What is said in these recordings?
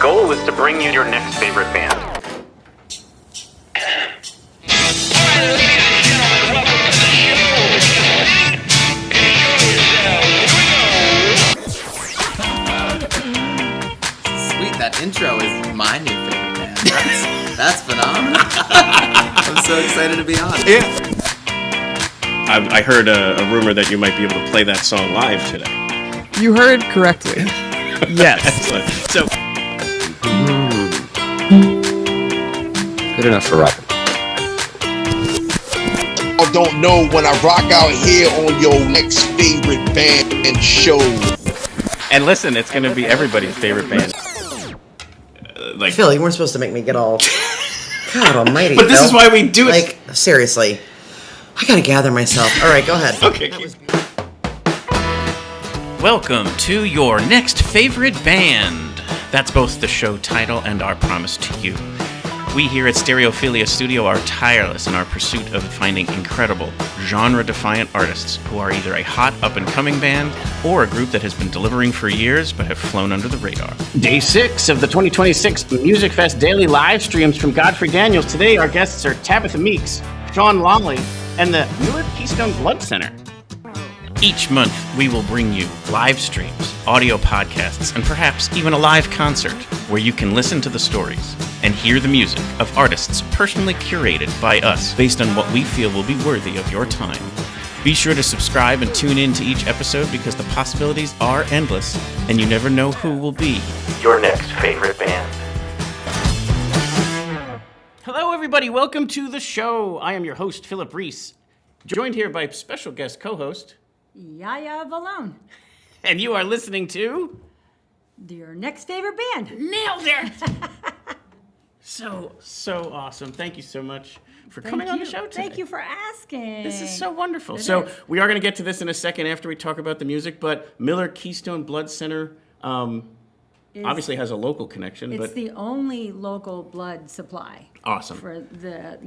goal is to bring you your next favorite band. Sweet, that intro is my new favorite band. That's phenomenal. I'm so excited to be on. Yeah. I heard a rumor that you might be able to play that song live today. You heard correctly. Yes. Excellent. So, Good enough for rock. I don't know when I rock out here on your next favorite band and show. and listen, it's going to be everybody's favorite band. Phil, you weren't supposed to make me get all... God almighty, But this Phil. is why we do it. Like, seriously. I gotta gather myself. All right, go ahead. Okay. Welcome to your next favorite band. That's both the show title and our promise to you. We here at Stereophilia Studio are tireless in our pursuit of finding incredible, genre-defiant artists who are either a hot up-and-coming band or a group that has been delivering for years but have flown under the radar. Day 6 of the 2026 Musikfest daily live streams from Godfrey Daniels. Today our guests are Tabitha Meeks, Shaun Lally, and the Miller-Keystone Blood Center. Each month, we will bring you live streams, audio podcasts, and perhaps even a live concert where you can listen to the stories and hear the music of artists personally curated by us based on what we feel will be worthy of your time. Be sure to subscribe and tune in to each episode because the possibilities are endless and you never know who will be your next favorite band. Hello everybody, welcome to the show. I am your host, Philip Reese, joined here by special guest co-host... Yaya, Vallone. And you are listening to... Your next favorite band. Nailed it! So awesome. Thank you so much for coming on the show today. Thank you for asking. This is so wonderful. It So is. we are going to get to this in a second after we talk about the music, but Miller-Keystone Blood Center obviously has a local connection. It's but the only local blood supply. Awesome. For the,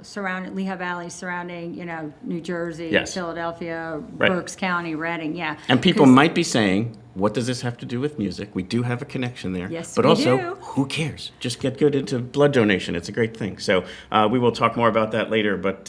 surrounding Lehigh Valley, surrounding, New Jersey, Yes. Philadelphia, Right. Berks County, Reading, yeah. And people 'Cause- might be saying, what does this have to do with music? We do have a connection there. Yes, but we also, do. who cares? Just get good into blood donation. It's a great thing. So we will talk more about that later. But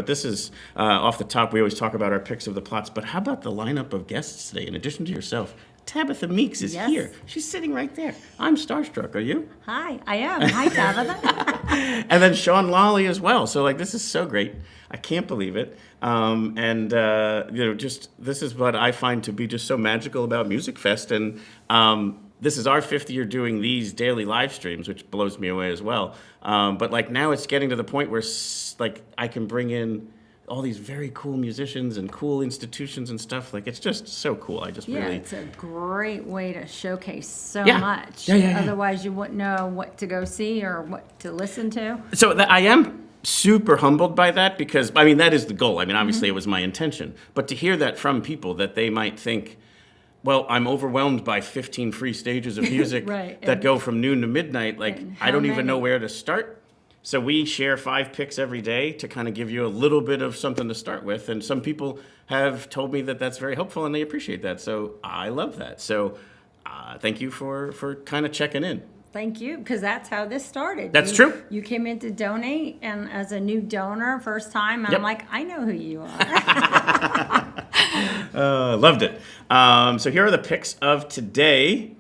this is off the top. We always talk about our picks of the plots. But how about the lineup of guests today? In addition to yourself, Tabitha Meeks is Yes. here. She's sitting right there. I'm starstruck. Are you? Hi, I am. Hi, Tabitha. And then Shaun Lally as well. So this is so great. I can't believe it. Just this is what I find to be just so magical about Musikfest. And this is our 5th year doing these daily live streams, which blows me away as well. But now it's getting to the point where I can bring in all these very cool musicians and cool institutions and stuff. It's just so cool. I just Yeah, really... it's a great way to showcase so Yeah. much. Yeah. Otherwise, you wouldn't know what to go see or what to listen to. So I am super humbled by that because, that is the goal. Obviously it was my intention. But to hear that from people that they might think, well, I'm overwhelmed by 15 free stages of music Right, that and- go from noon to midnight. And I how don't even know many? where to start. So we share 5 picks every day to kind of give you a little bit of something to start with. And some people have told me that that's very helpful and they appreciate that. So I love that. So thank you for kind of checking in. Thank you, because that's how this started. That's true. You came in to donate, and as a new donor, first time, and Yep. I'm like, I know who you are. Loved it. So here are the picks of today.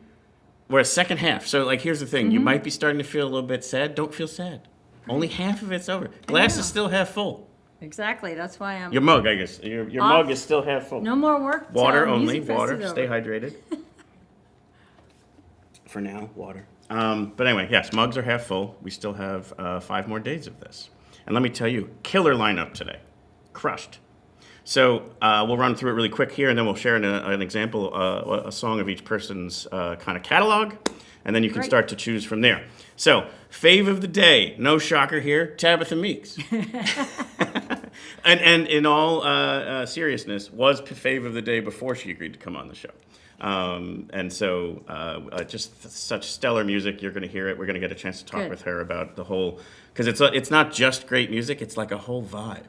We're a second half. So here's the thing. You might be starting to feel a little bit sad. Don't feel sad. Only half of it's over. Glass know. is still half full. Exactly, that's why I'm... Your mug, I guess. Your mug is still half full. No more work. till Water only. Musikfest Water. is Stay over. hydrated. For now, water. But anyway, yes, mugs are half full. We still have 5 more days of this. And let me tell you, killer lineup today. Crushed. So we'll run through it really quick here, and then we'll share an example, a song of each person's kind of catalog, and then you can Great. start to choose from there. So, fave of the day, no shocker here, Tabitha Meeks. and in all seriousness, was fave of the day before she agreed to come on the show. And so just such stellar music. You're going to hear it. We're going to get a chance to talk Good. with her about the whole, because it's not just great music, it's like a whole vibe.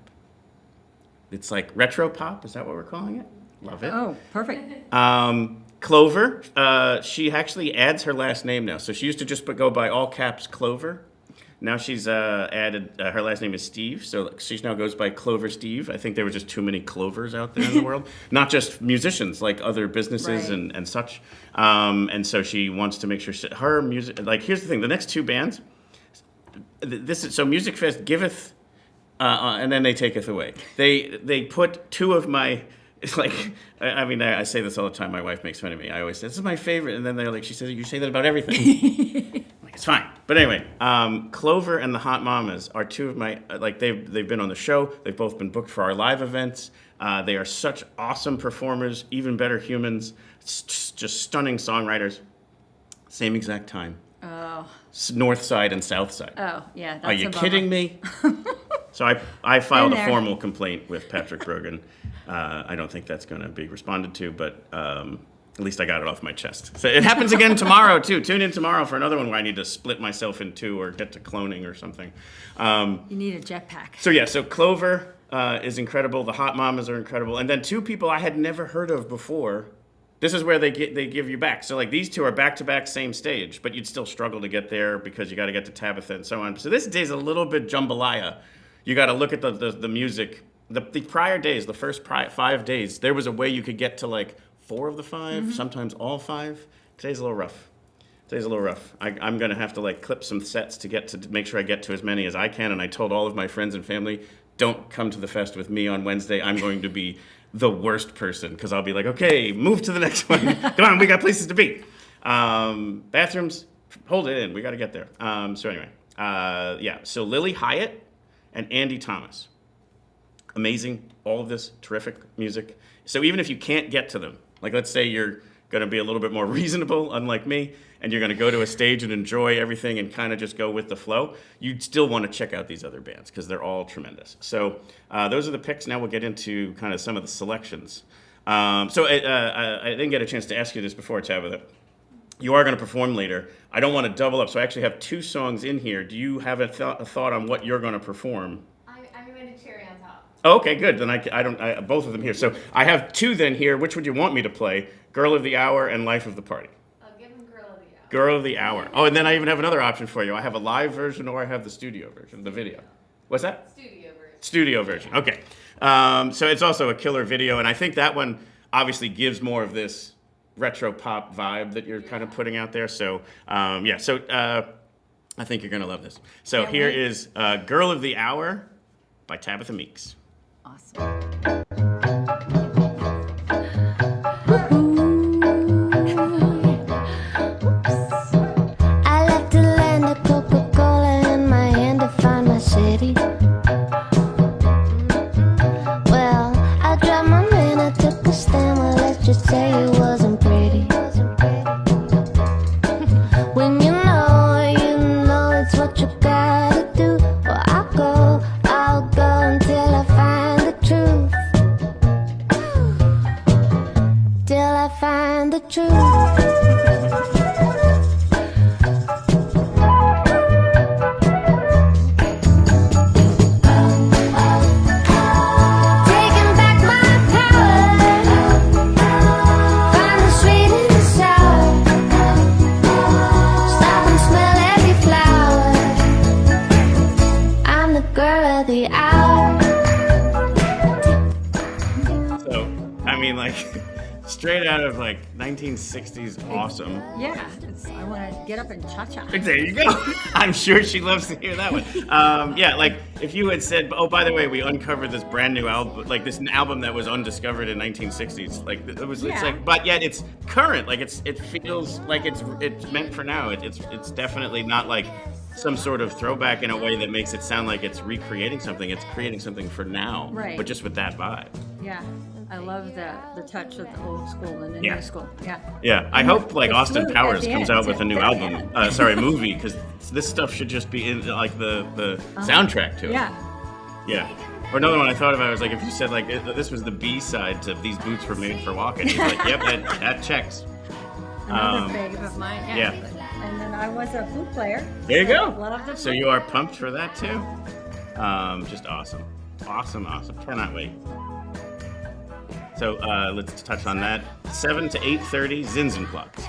It's like retro pop, is that what we're calling it? Love it. Oh, perfect. Clover. She actually adds her last name now. So she used to just go by all caps Clover. Now she's added, her last name is Stieve, so she now goes by Clover Stieve. I think there were just too many Clovers out there in the world. Not just musicians, like other businesses Right. and such. And so she wants to make sure her music, like here's the thing, the next two bands, so Musikfest giveth, and then they taketh away. They put two of my, it's like, I mean, I say this all the time, my wife makes fun of me. I always say, this is my favorite, and then they're like, she says, you say that about everything. It's fine. But anyway, Clover and the Hot Mamas are two of my, like they've been on the show. They've both been booked for our live events. They are such awesome performers, even better humans, just stunning songwriters. Same exact time. Oh. North side and south side. Oh, yeah. That's Are you a bummer. kidding me? So I filed Been a there. formal complaint with Patrick Brogan. I don't think that's going to be responded to, but at least I got it off my chest. So it happens again tomorrow, too. Tune in tomorrow for another one where I need to split myself in two or get to cloning or something. You need a jetpack. So Clover is incredible. The Hot Mamas are incredible. And then two people I had never heard of before. This is where they give you back. So like these two are back-to-back, same stage, but you'd still struggle to get there because you got to get to Tabitha and so on. So this day's a little bit jambalaya. You got to look at the music. The prior days, the first 5 days, there was a way you could get to like 4 of the 5, sometimes all 5. Today's a little rough. I'm going to have to like clip some sets to make sure I get to as many as I can. And I told all of my friends and family, don't come to the fest with me on Wednesday. I'm going to be the worst person because I'll be like, okay, move to the next one. Come on, we got places to be. Bathrooms, hold it in. We got to get there. So anyway, so Lilly Hiatt and Andy Thomas. Amazing. All of this terrific music. So even if you can't get to them, like let's say you're going to be a little bit more reasonable, unlike me, and you're going to go to a stage and enjoy everything and kind of just go with the flow, you'd still want to check out these other bands because they're all tremendous. So those are the picks. Now we'll get into kind of some of the selections. I didn't get a chance to ask you this before, Tabitha. You are going to perform later. I don't want to double up, so I actually have 2 songs in here. Do you have a thought on what you're going to perform? I'm going to cherry on top. Oh, okay, good. Then I both of them here. So I have 2 then here. Which would you want me to play? Girl of the Hour and Life of the Party. I'll give them Girl of the Hour. Girl of the Hour. Oh, and then I even have another option for you. I have a live version or I have the studio version, the video. What's that? Studio version. Studio version. Okay. So it's also a killer video, and I think that one obviously gives more of this retro pop vibe that you're kind of putting out there. So I think you're gonna love this. So Can't here wait. is Girl of the Hour by Tabitha Meeks. Awesome. I left the land of Coca-Cola in my hand to find my city. Well, I dropped my man, I took a stand. Well, let's just say it wasn't pretty. When you know it's what you gotta do. Well, I'll go until I find the truth. Till I find the truth. Taking back my power, find the sweet in the sour, stop and smell every flower. I'm the girl of the hour. So I mean, like straight out of like 1960s, awesome. Yeah, I want to get up and cha-cha. There you go. I'm sure she loves to hear that one. Like if you had said, oh, by the way, we uncovered this brand new album, like this album that was undiscovered in 1960s. Like it was, it's Yeah. like, but yet it's current. Like it feels like it's meant for now. It's definitely not like some sort of throwback in a way that makes it sound like it's recreating something. It's creating something for now, Right. but just with that vibe. Yeah, I love the touch of the old school and the Yeah. new school. Yeah. Yeah, I hope like the Austin flute at Powers the comes end, out with a new too. album, movie, because this stuff should just be in like the soundtrack to it. Yeah. Yeah. Or another one I thought about was like if you said like this was the B side to These Boots Were Made for Walking. It's like, yep, that checks. Another fave of mine. yeah. And then I was a flute player. There you go. Love the So flute. you are pumped for that too? Just awesome. Awesome. Cannot wait. So let's touch on that. 7 to 8:30, Zinsenplatz.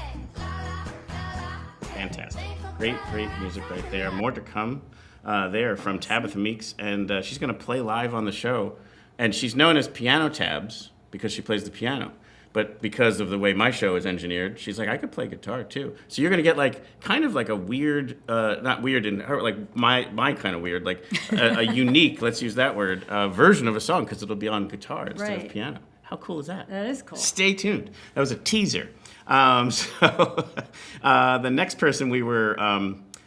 Fantastic. Great music right there. More to come there from Tabitha Meeks, and she's going to play live on the show. And she's known as Piano Tabs because she plays the piano. But because of the way my show is engineered, she's like, I could play guitar too. So you're going to get like kind of like a weird, not weird in her, like my kind of weird, like a unique, let's use that word, version of a song because it'll be on guitar instead of piano. How cool is that? That is cool. Stay tuned. That was a teaser. So the next person we were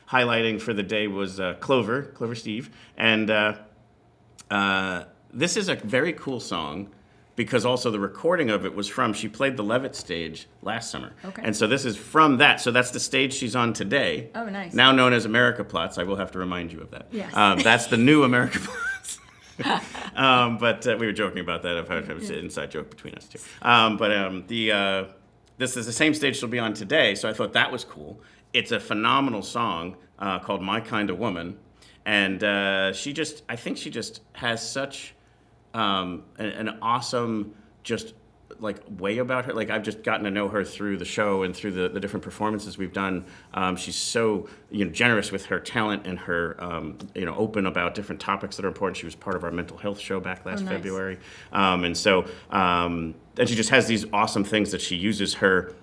highlighting for the day was Clover Stieve. And this is a very cool song because also the recording of it was from, she played the Levitt stage last summer. Okay. And so this is from that. So that's the stage she's on today. Oh, nice. Now known as Platz. I will have to remind you of that. Yes. That's the new Platz. But we were joking about that. It was an inside joke between us two. This is the same stage she'll be on today, so I thought that was cool. It's a phenomenal song called My Kind of Woman. And I think she just has such an awesome just like way about her. Like I've just gotten to know her through the show and through the different performances we've done. She's so generous with her talent and her open about different topics that are important. She was part of our mental health show back last February, and she just has these awesome things that she uses her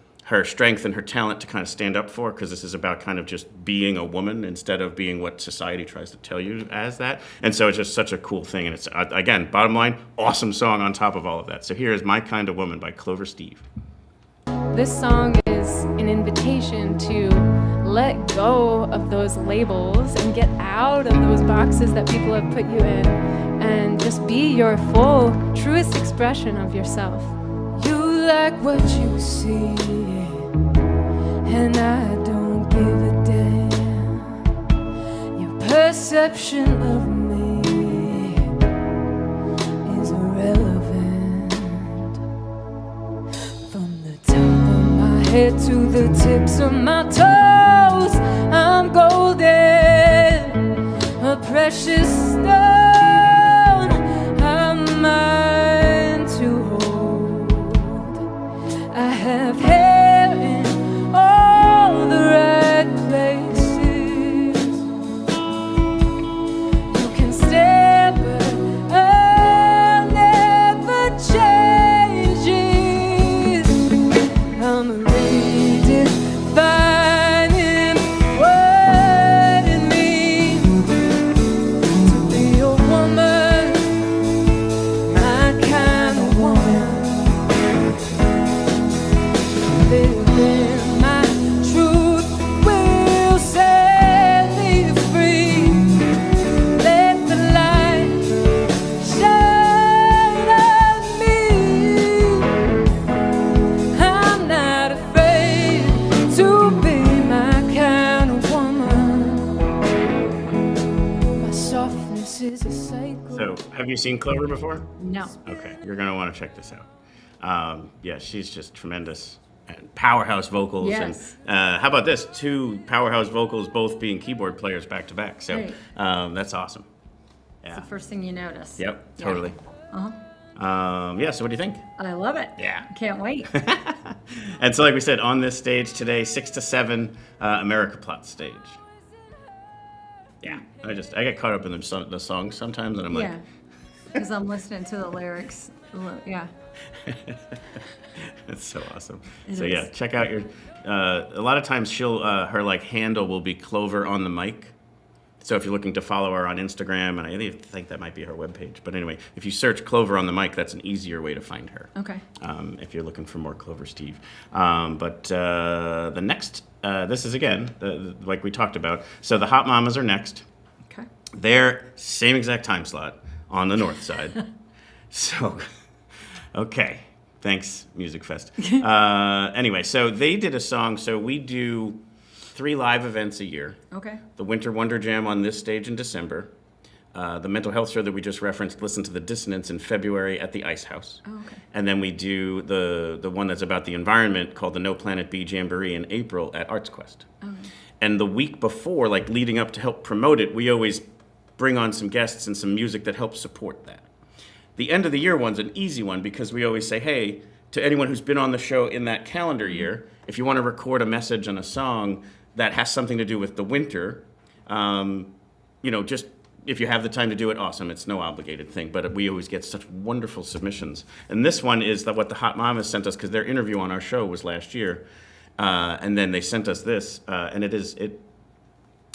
strength and her talent to kind of stand up for, because this is about kind of just being a woman instead of being what society tries to tell you as that. And so it's just such a cool thing. And it's, again, bottom line, awesome song on top of all of that. So here is My Kind of Woman by Clover Stieve. This song is an invitation to let go of those labels and get out of those boxes that people have put you in and just be your full, truest expression of yourself. You like what you see, and I don't give a damn. Your perception of me is irrelevant. From the top of my head to the tips of my toes, I'm golden, a precious stone. I'm mine to hold. I have hair in all the right places. You can stare, but I'll never change it. I'm redefining what it means to be a woman, my kind of woman. Living my truth will set me free. Let the light shine on me. I'm not afraid to be my kind of woman. My softness is a cycle. So have you seen Clover before? No. Okay, you're going to want to check this out. She's just tremendous. And powerhouse vocals. Yes. And how about this? 2 powerhouse vocals, both being keyboard players back to back. So Right. that's awesome. Yeah. It's the first thing you notice. Yep, totally. Uh-huh. So what do you think? I love it. Yeah. Can't wait. And so like we said, on this stage today, 6 to 7, Platz stage. Yeah, I get caught up in the songs sometimes, and I'm like... Yeah. Because I'm listening to the lyrics. Yeah. That's so awesome. It So is. yeah, check out your. A lot of times her like handle will be Clover on the mic. So if you're looking to follow her on Instagram, and I think that might be her webpage. But anyway, if you search Clover on the mic, that's an easier way to find her. Okay. If you're looking for more Clover Stieve. But the next, this is again like we talked about. So the Hot Mamas are next. Okay. They're same exact time slot on the north side. So, okay. Thanks, Musikfest. Anyway, so they did a song. So we do 3 live events a year. Okay. The Winter Wonder Jam on this stage in December. The mental health show that we just referenced, Listen to the Dissonance, in February at the Ice House. Oh, okay. And then we do the one that's about the environment called the No Planet B Jamboree in April at Arts Quest. Okay. And the week before, like leading up to help promote it, we always bring on some guests and some music that helps support that. The end of the year one's an easy one because we always say, hey, to anyone who's been on the show in that calendar year, if you want to record a message and a song that has something to do with the winter, just if you have the time to do it, awesome. It's no obligated thing, but we always get such wonderful submissions. And this one is what the Hot Mamas sent us, because their interview on our show was last year, and then they sent us this, and it.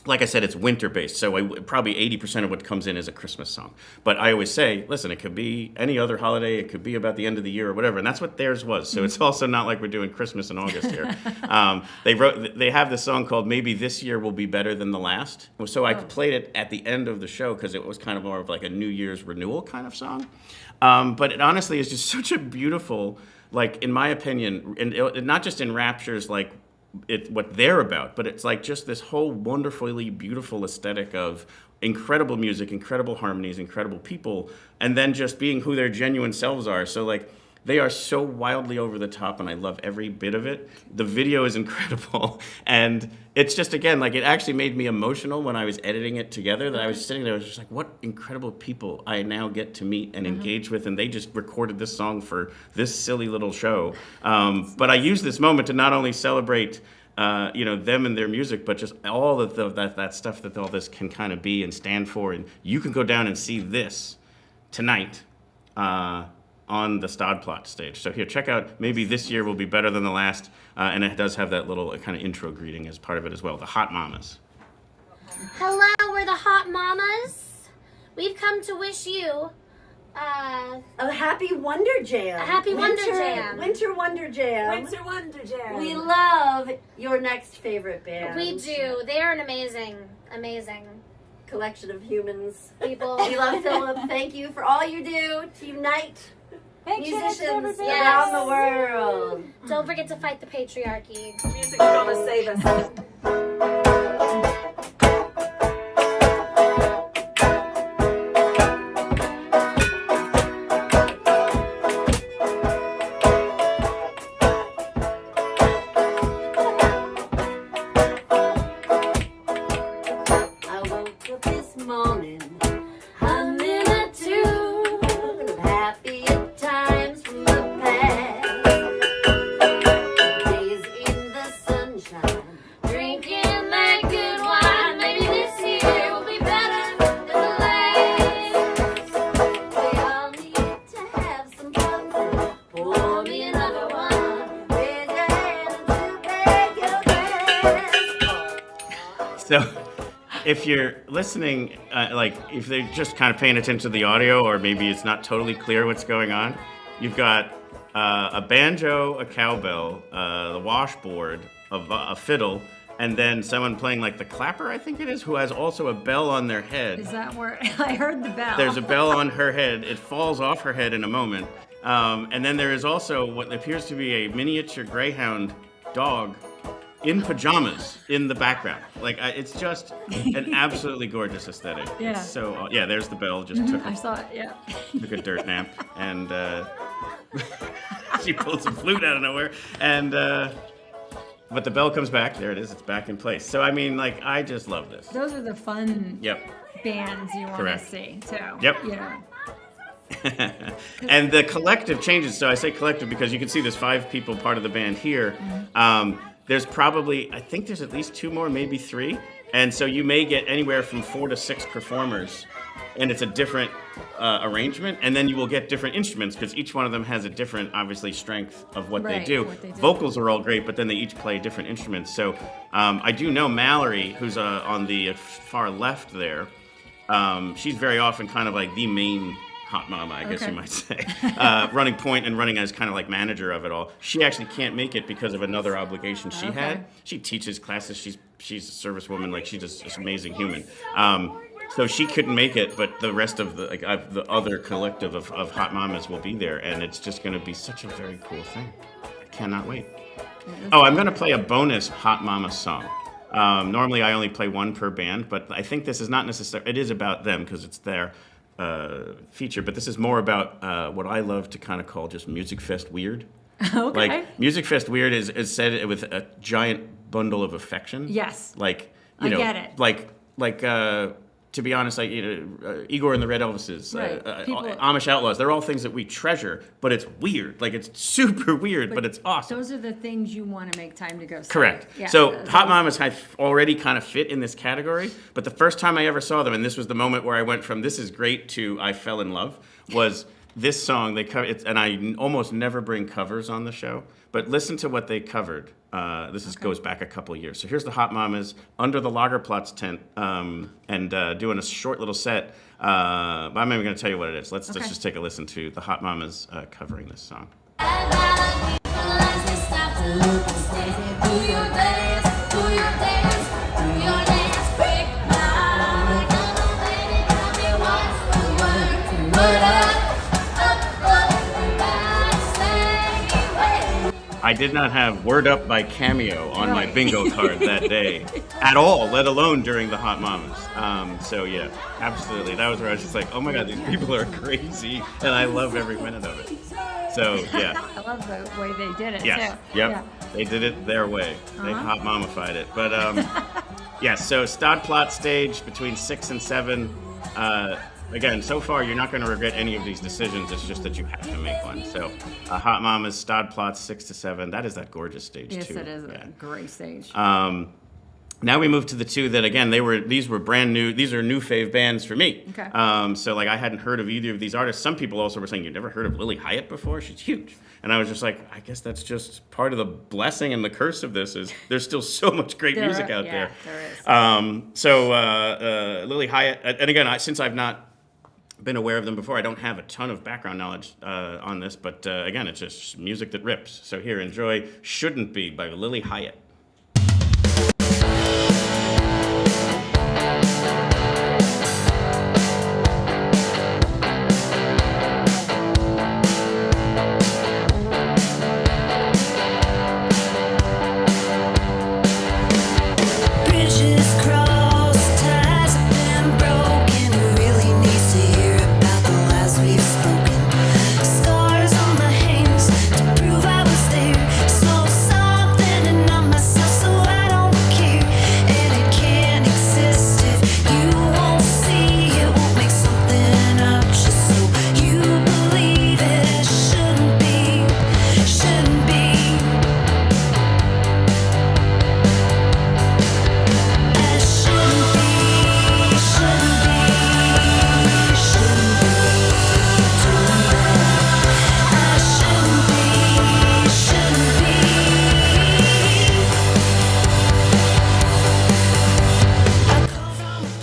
Like I said, it's winter-based, so probably 80% of what comes in is a Christmas song. But I always say, listen, it could be any other holiday, it could be about the end of the year or whatever, and that's what theirs was. So it's also not like we're doing Christmas in August here. They have this song called "Maybe This Year Will Be Better Than the Last." So I played it at the end of the show because it was kind of more of like a New Year's renewal kind of song. But it honestly is just such a beautiful, like in my opinion, and not just in Rapture's like what they're about, but it's like just this whole wonderfully beautiful aesthetic of incredible music, incredible harmonies, incredible people, and then just being who their genuine selves are. So like they are so wildly over the top, and I love every bit of it. The video is incredible, and it's just, again, like it actually made me emotional when I was editing it together, that I was sitting there, I was just like, what incredible people I now get to meet and engage with, and they just recorded this song for this silly little show. But I use this moment to not only celebrate them and their music, but just all of that stuff that all this can kind of be and stand for. And you can go down and see this tonight on the Stadplatz stage. So here, check out "Maybe This Year Will Be Better Than the Last," and it does have that little kind of intro greeting as part of it as well. The Hot Mamas. Hello, we're the Hot Mamas. We've come to wish you a happy Wonder Jam. A happy Wonder Jam. Winter Wonder Jam. Winter Wonder Jam. We love your next favorite band. We do. They are an amazing collection of humans. People. We love Philip. Thank you for all you do to unite musicians Yes. around the world. Don't forget to fight the patriarchy. Music's gonna save us. I woke up this morning humming a tune of happy times from the past. Days in the sunshine, Drinking that good wine. Maybe this year will be better than the last. we all need to have some fun. So pour me another one. Raise your hand and beg your glass. So if you're listening, if they're just kind of paying attention to the audio, or maybe it's not totally clear what's going on, you've got a banjo, a cowbell, the washboard, a fiddle, and then someone playing like the clapper, I think it is, who has also a bell on their head. Is that where I heard the bell? There's a bell on her head. It falls off her head in a moment. And then there is also what appears to be a miniature greyhound dog in pajamas in the background. It's just an absolutely gorgeous aesthetic. Yeah. It's so, there's the bell, just I saw it, yeah. took a dirt nap, and she pulled some flute out of nowhere, and but the bell comes back. There it is. It's back in place. So I mean, I just love this. Those are the fun Yep. bands you want to Correct. see, too. Yep. You know. And the collective changes. So I say collective because you can see there's 5 people part of the band here. There's probably, I think there's at least 2 more, maybe 3. And so you may get anywhere from 4 to 6 performers, and it's a different arrangement. And then you will get different instruments because each one of them has a different, obviously, strength of what they Right, do. what they do. Vocals are all great, but then they each play different instruments. So I do know Mallory, who's on the far left there. She's very often kind of like the main hot mama, I guess you might say, running point and running as kind of like manager of it all. She actually can't make it because of another obligation she had. She teaches classes. She's a servicewoman. She's just an amazing human. So she couldn't make it, but the rest of the other collective of hot mamas will be there, and it's just going to be such a very cool thing. I cannot wait. Oh, I'm going to play a bonus hot mama song. Normally I only play one per band, but I think this is not necessarily. It is about them because it's their feature, but this is more about what I love to kind of call just Musikfest weird. Okay. Musikfest weird is said with a giant bundle of affection. Yes. I get it. to be honest, like Igor and the Red Elvises, Right. Amish Outlaws, they're all things that we treasure, but it's weird. Like it's super weird, but it's awesome. Those are the things you want to make time to go see. Correct. Yeah. So Hot Mamas had already kind of fit in this category, but the first time I ever saw them, and this was the moment where I went from "this is great" to "I fell in love," was this song. They cover it, and I almost never bring covers on the show, but listen to what they covered. Goes back a couple years. So here's the Hot Mamas under the Lagerplatz tent, and doing a short little set. But I'm not even going to tell you what it is. Let's just take a listen to the Hot Mamas covering this song. I did not have Word Up by Cameo on my bingo card that day at all, let alone during the Hot Mamas. So yeah, absolutely. That was where I was just like, oh my God, these people are crazy, and I love every minute of it. So yeah. I love the way they did it. Yes. Too. Yep. Yeah. They did it their way. They Hot Mamified it. But yeah, so Stadplatz stage between 6 and 7. Again, so far, you're not going to regret any of these decisions. It's just that you have to make one. So, Hot Mamas, Stadplatz, 6 to 7. That is that gorgeous stage, yes, too. Yes, it is a great stage. Now we move to the two that, again, these were brand new. These are new fave bands for me. Okay. So, like, I hadn't heard of either of these artists. Some people also were saying, you've never heard of Lilly Hiatt before? She's huge. And I was just like, I guess that's just part of the blessing and the curse of this is there's still so much great music out there. There is. Lilly Hiatt, and again, since I've not been aware of them before, I don't have a ton of background knowledge on this, but again, it's just music that rips. So here, enjoy Shouldn't Be by Lilly Hiatt.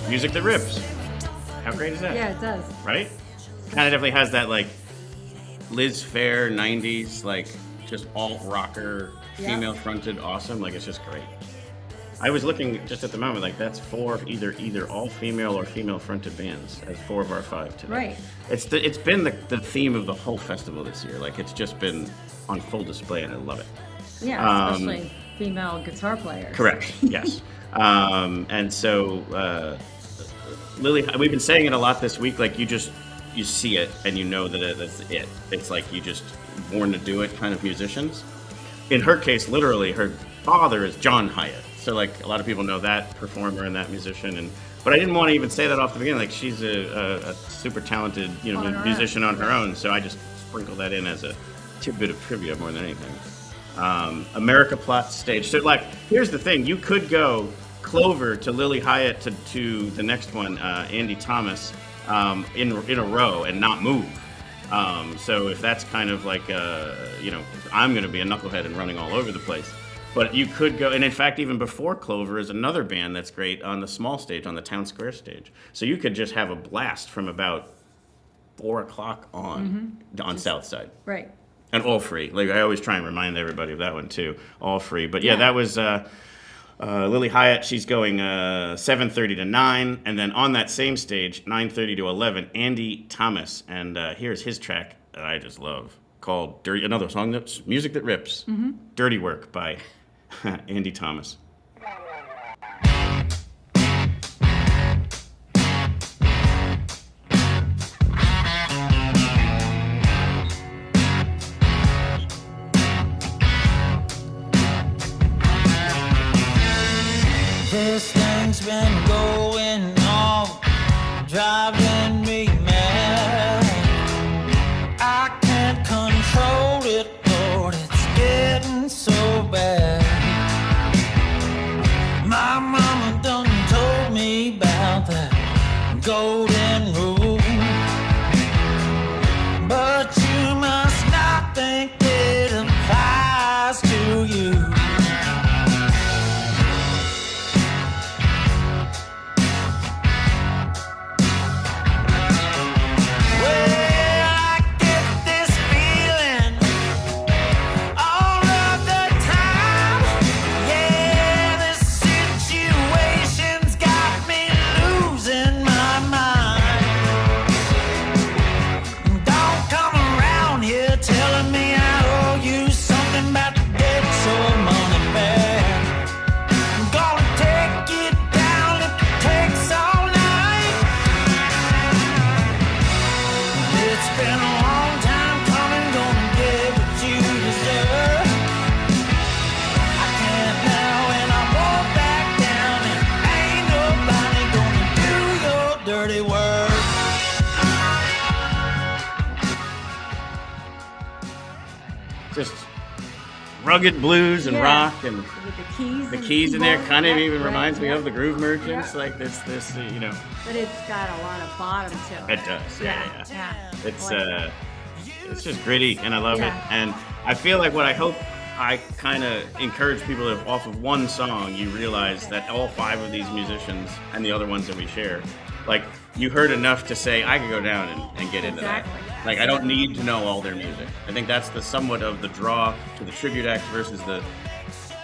Music that rips. How great is that? Yeah, it does. Right? Kind of definitely has that, like, Liz Phair 90s, like, just alt rocker, female fronted, awesome. Like, it's just great. I was looking just at the moment, like, that's 4 either all female or female fronted bands as 4 of our 5 today. Right. It's been the theme of the whole festival this year. Like, it's just been on full display, and I love it. Yeah, especially female guitar players. Correct. Yes. And so, Lilly, we've been saying it a lot this week. Like, you see it and you know that that's it. It's like you just born to do it kind of musicians. In her case, literally, her father is John Hiatt. So, like, a lot of people know that performer and that musician. But I didn't want to even say that off the beginning. Like, she's a super talented, musician on her own. So I just sprinkle that in as a tidbit of trivia more than anything. America Platz stage. So, like, here's the thing. You could go Clover to Lilly Hiatt to the next one, Andy Thomas, in a row and not move. So if that's kind of like, I'm going to be a knucklehead and running all over the place. But you could go, and in fact, even before Clover is another band that's great on the small stage, on the Town Square stage. So you could just have a blast from about 4 o'clock on South Side. Right. And all free. Like, I always try and remind everybody of that one too. All free. But yeah, that was Lilly Hiatt. She's going 7:30 to 9, and then on that same stage, 9:30 to 11, Andy Thomas. And here's his track that I just love, called "Dirty." Another song that's music that rips. "Dirty Work" by Andy Thomas. This thing's been going on driving me mad. I can't control it, Lord, it's getting so bad. My mama done told me about that golden rule, but you must not think it applies to you. Just rugged blues and rock and with the keys in there kind of even right, reminds me yeah. of the Groove Merchants, Yeah. like this, you know. But it's got a lot of bottom to it. It does, yeah. It's I like it's just gritty, and I love it. Yeah. And I feel like what I hope I kind of encourage people to, off of one song, you realize that all 5 of these musicians and the other ones that we share, like, you heard enough to say, I could go down and get into that. Like, I don't need to know all their music. I think that's the somewhat of the draw to the tribute act versus the,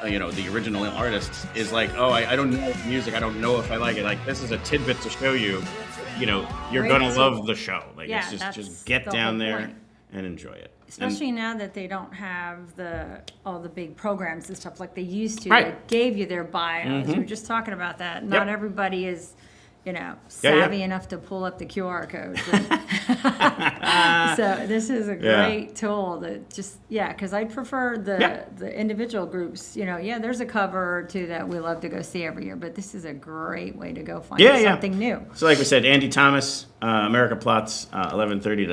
the original artists is like, oh, I don't know the music. I don't know if I like it. Like, this is a tidbit to show you, you're Great going to to- love the show. Like, Yeah, it's that's just get the down whole there point. and enjoy it. Especially now that they don't have all the big programs and stuff like they used to. Right. They gave you their bios. Mhm. We were just talking about that. Not Yep. everybody is, yeah. savvy enough to pull up the QR codes. So this is a Yeah. great tool that just, because I prefer the individual groups. There's a cover or two that we love to go see every year, but this is a great way to go find something new. So like we said, Andy Thomas, America Platz, 9:30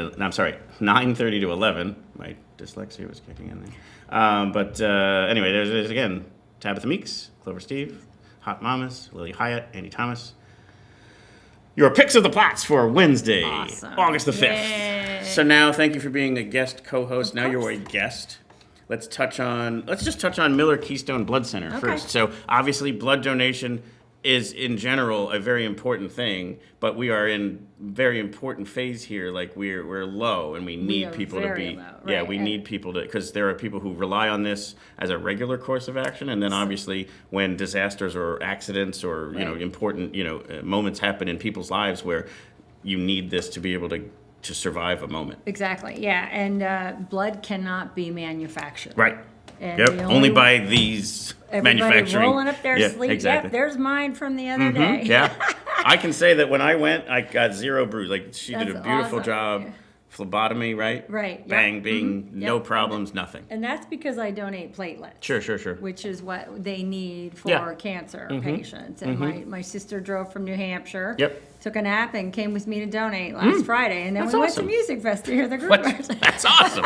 to 11. My dyslexia was kicking in there. But anyway, there's again, Tabitha Meeks, Clover Stieve, Hot Mamas, Lilly Hiatt, Andy Thomas. Your picks of the Platz for Wednesday, Awesome. August the 5th. Yay. So now, thank you for being a guest co-host. Now you're a guest. Let's just touch on Miller-Keystone Blood Center first. So obviously, blood donation is in general a very important thing, but we are in very important phase here. Like we're low, and we need people to be. Low, Yeah, right. we need people to, because there are people who rely on this as a regular course of action, and then obviously when disasters or accidents or important moments happen in people's lives where you need this to be able to survive a moment. Exactly. Yeah, and blood cannot be manufactured. Right. And Yep. the Only by these everybody manufacturing. rolling up their sleeve. Exactly. Yep, there's mine from the other day. Yeah. I can say that when I went, I got 0 bruise. Like, she did a That's beautiful awesome. job. Yeah. Phlebotomy, right? Right. Yep. Bang, bing, Mhm. no Yep. problems, nothing. And that's because I donate platelets. Sure. Which is what they need for Yeah. cancer Mhm. patients. And Mhm. my sister drove from New Hampshire. Yep. Took a nap and came with me to donate last Friday. And then That's we awesome. went to Musikfest to hear the group. That's awesome.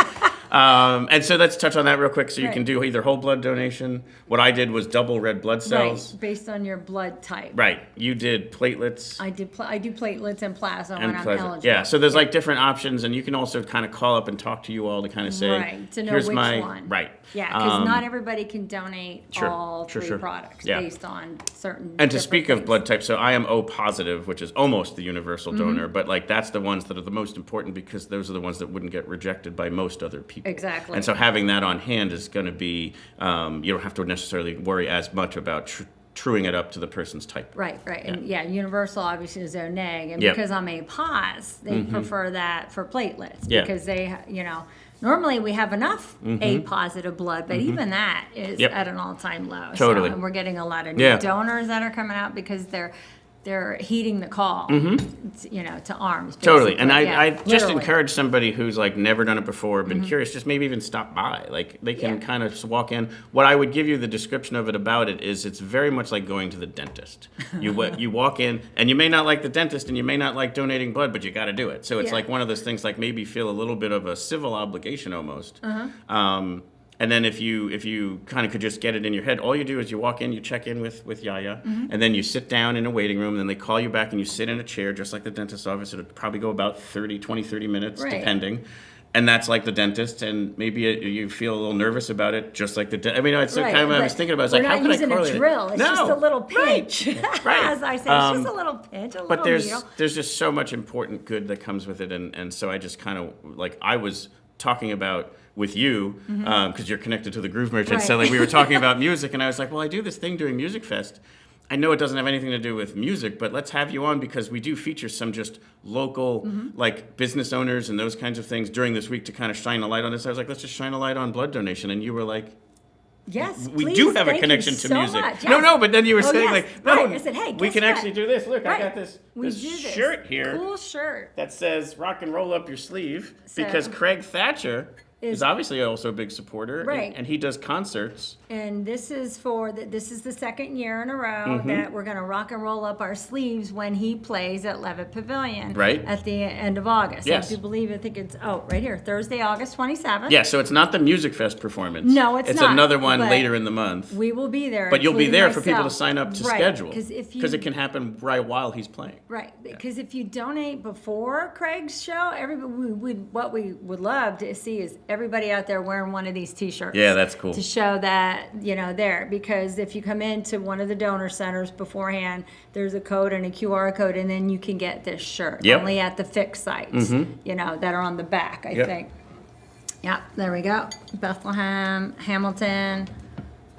And so let's touch on that real quick. So you Right. can do either whole blood donation. What I did was double red blood cells. Right, based on your blood type. Right. You did platelets. I do platelets and plasma when I'm plasma. eligible. Yeah, so there's like different options, and you can also kind of call up and talk to you all to kind of say, Right, to know here's which my one. right. Yeah, because not everybody can donate Sure, all sure, three sure. products Yeah. based on certain. And to different speak things. of blood type, so I am O positive, which is almost the universal Mhm. donor, but like that's the ones that are the most important because those are the ones that wouldn't get rejected by most other people. Exactly. And so having that on hand is going to be, you don't have to necessarily worry as much about truing it up to the person's type. Right. And universal obviously is O neg, and Yep. because I'm A pos, they Mhm. prefer that for platelets Yeah. because they, normally we have enough Mhm. A positive blood, but Mhm. even that is Yep. at an all-time low. Totally. So, and we're getting a lot of new Yeah. donors that are coming out because they're they're heeding the call, you know, to arms. Totally. basically. And Yeah, I just literally. encourage somebody who's like never done it before, been curious, just maybe even stop by. Like they can Yeah. kind of just walk in. What I would give you the description of it about it is it's very much like going to the dentist. You walk in and you may not like the dentist and you may not like donating blood, but you got to do it. So it's Yeah. like one of those things like maybe feel a little bit of a civil obligation almost. Uh-huh. And then if you kind of could just get it in your head, all you do is you walk in, you check in with Yaya, and then you sit down in a waiting room, and then they call you back and you sit in a chair just like the dentist's office. It'll probably go about 30 minutes, Right. depending. And that's like the dentist, and maybe you feel a little nervous about it, just like the dentist. I mean, it's Right, kind of what I but was thinking about. It's we're like, how not can I using correlate a it? drill. It's just a little pinch. Right. As I say, it's just a little pinch, a But little needle. there's just so much important good that comes with it, and so I just kind of like I was talking about with you because you're connected to the Groove Merchant. So Right. like we were talking about music, and I was like, well, I do this thing during Musikfest. I know it doesn't have anything to do with music, but let's have you on because we do feature some just local like business owners and those kinds of things during this week to kind of shine a light on this. I was like, let's just shine a light on blood donation, and you were like, Yes, we please, do have a thank connection you to so music. much. No, Yes. but then you were Oh, saying yes. like, no, Right. I said, hey, we guess can what? actually do this. Look, I Right. got this, We this do this. shirt here Cool shirt. that says "Rock and Roll Up Your Sleeve" So- because Craig Thatcher is obviously also a big supporter, Right. and he does concerts. And this is this is the second year in a row that we're going to rock and roll up our sleeves when he plays at Levitt Pavilion Right. at the end of August. Yes. I do believe, I think it's, right here, Thursday, August 27th. Yeah, so it's not the Musikfest performance. No, it's It's not, another one but later in the month. We will be there. But you'll be including there for people to myself. sign up to Right, schedule because it can happen right while he's playing. Right, because if you donate before Craig's show, what we would love to see is everybody out there wearing one of these T-shirts. Yeah, that's cool. To show that, there, because if you come into one of the donor centers beforehand, there's a code and a QR code, and then you can get this shirt. Yep. Only at the fixed sites, that are on the back, I Yep. think. Yeah, there we go. Bethlehem, Hamilton,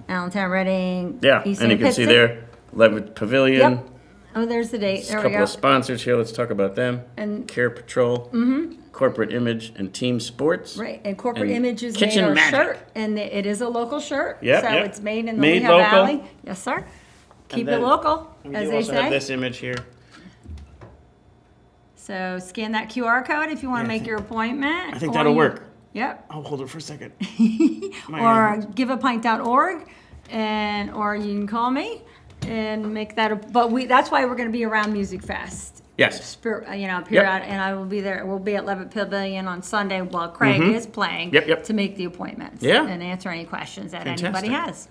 Allentown, Reading. Yeah, East and you St. can see Pittston. there, Levitt Pavilion. Yep. Oh, there's the date. A There we couple go. of sponsors here. Let's talk about them. And- Care Patrol, Corporate Image, and Team Sports. Right, and Corporate And Images made Kitchen our Magic. shirt, and it is a local shirt. Yep, so yep. it's made in the Made Lehigh local. Valley. Yes, sir. Keep And it then local, We as do they also have say. this image here. So scan that QR code if you want to make your appointment. I think or that'll you- work. Yep. I'll hold it for a second. Or giveapint.org, or you can call me and make that. That's why we're going to be around Musikfest. Yes. Period. And I will be there. We'll be at Levitt Pavilion on Sunday while Craig is playing. Yep. To make the appointments. Yeah. And answer any questions that Fantastic. anybody has.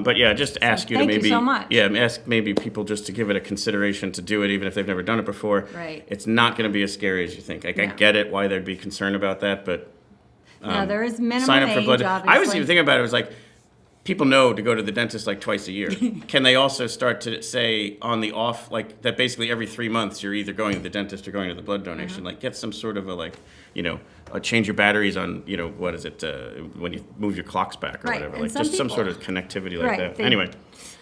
But yeah, just ask you to thank you maybe so much. ask maybe people just to give it a consideration to do it, even if they've never done it before. Right. It's not going to be as scary as you think. I No. get it why there'd be concern about that, but No, there is minimum sign up age, for blood. obviously. I was even thinking about it. It was like people know to go to the dentist like twice a year. Can they also start to say on the off like that? Basically, every 3 months you're either going to the dentist or going to the blood donation. Uh-huh. Like get some sort of a change your batteries on what is it when you move your clocks back or Right, whatever. and Like some just some people- sort of connectivity like Right, that. they Anyway.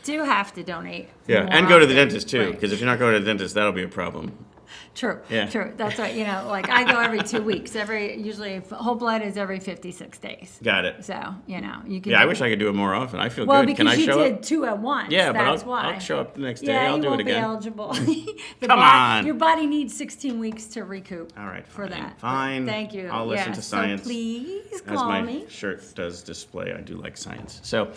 do have to donate. Yeah, more and go to the often. dentist too, Right. because if you're not going to the dentist, that'll be a problem. True. Yeah. True. That's right. Like I go every 2 weeks. Usually whole blood is every 56 days. Got it. So you can. Yeah, I wish I could do it more often. I feel Well, good. Can I because you show did up? 2 at once. Yeah, but that's why. I'll show up the next day. Yeah, I'll you do won't it be again. eligible. Come on. Your body needs 16 weeks to recoup. All right, For fine. that. Fine. Thank you. I'll listen Yeah, to so science. please As call my me. shirt does display, I do like science. So,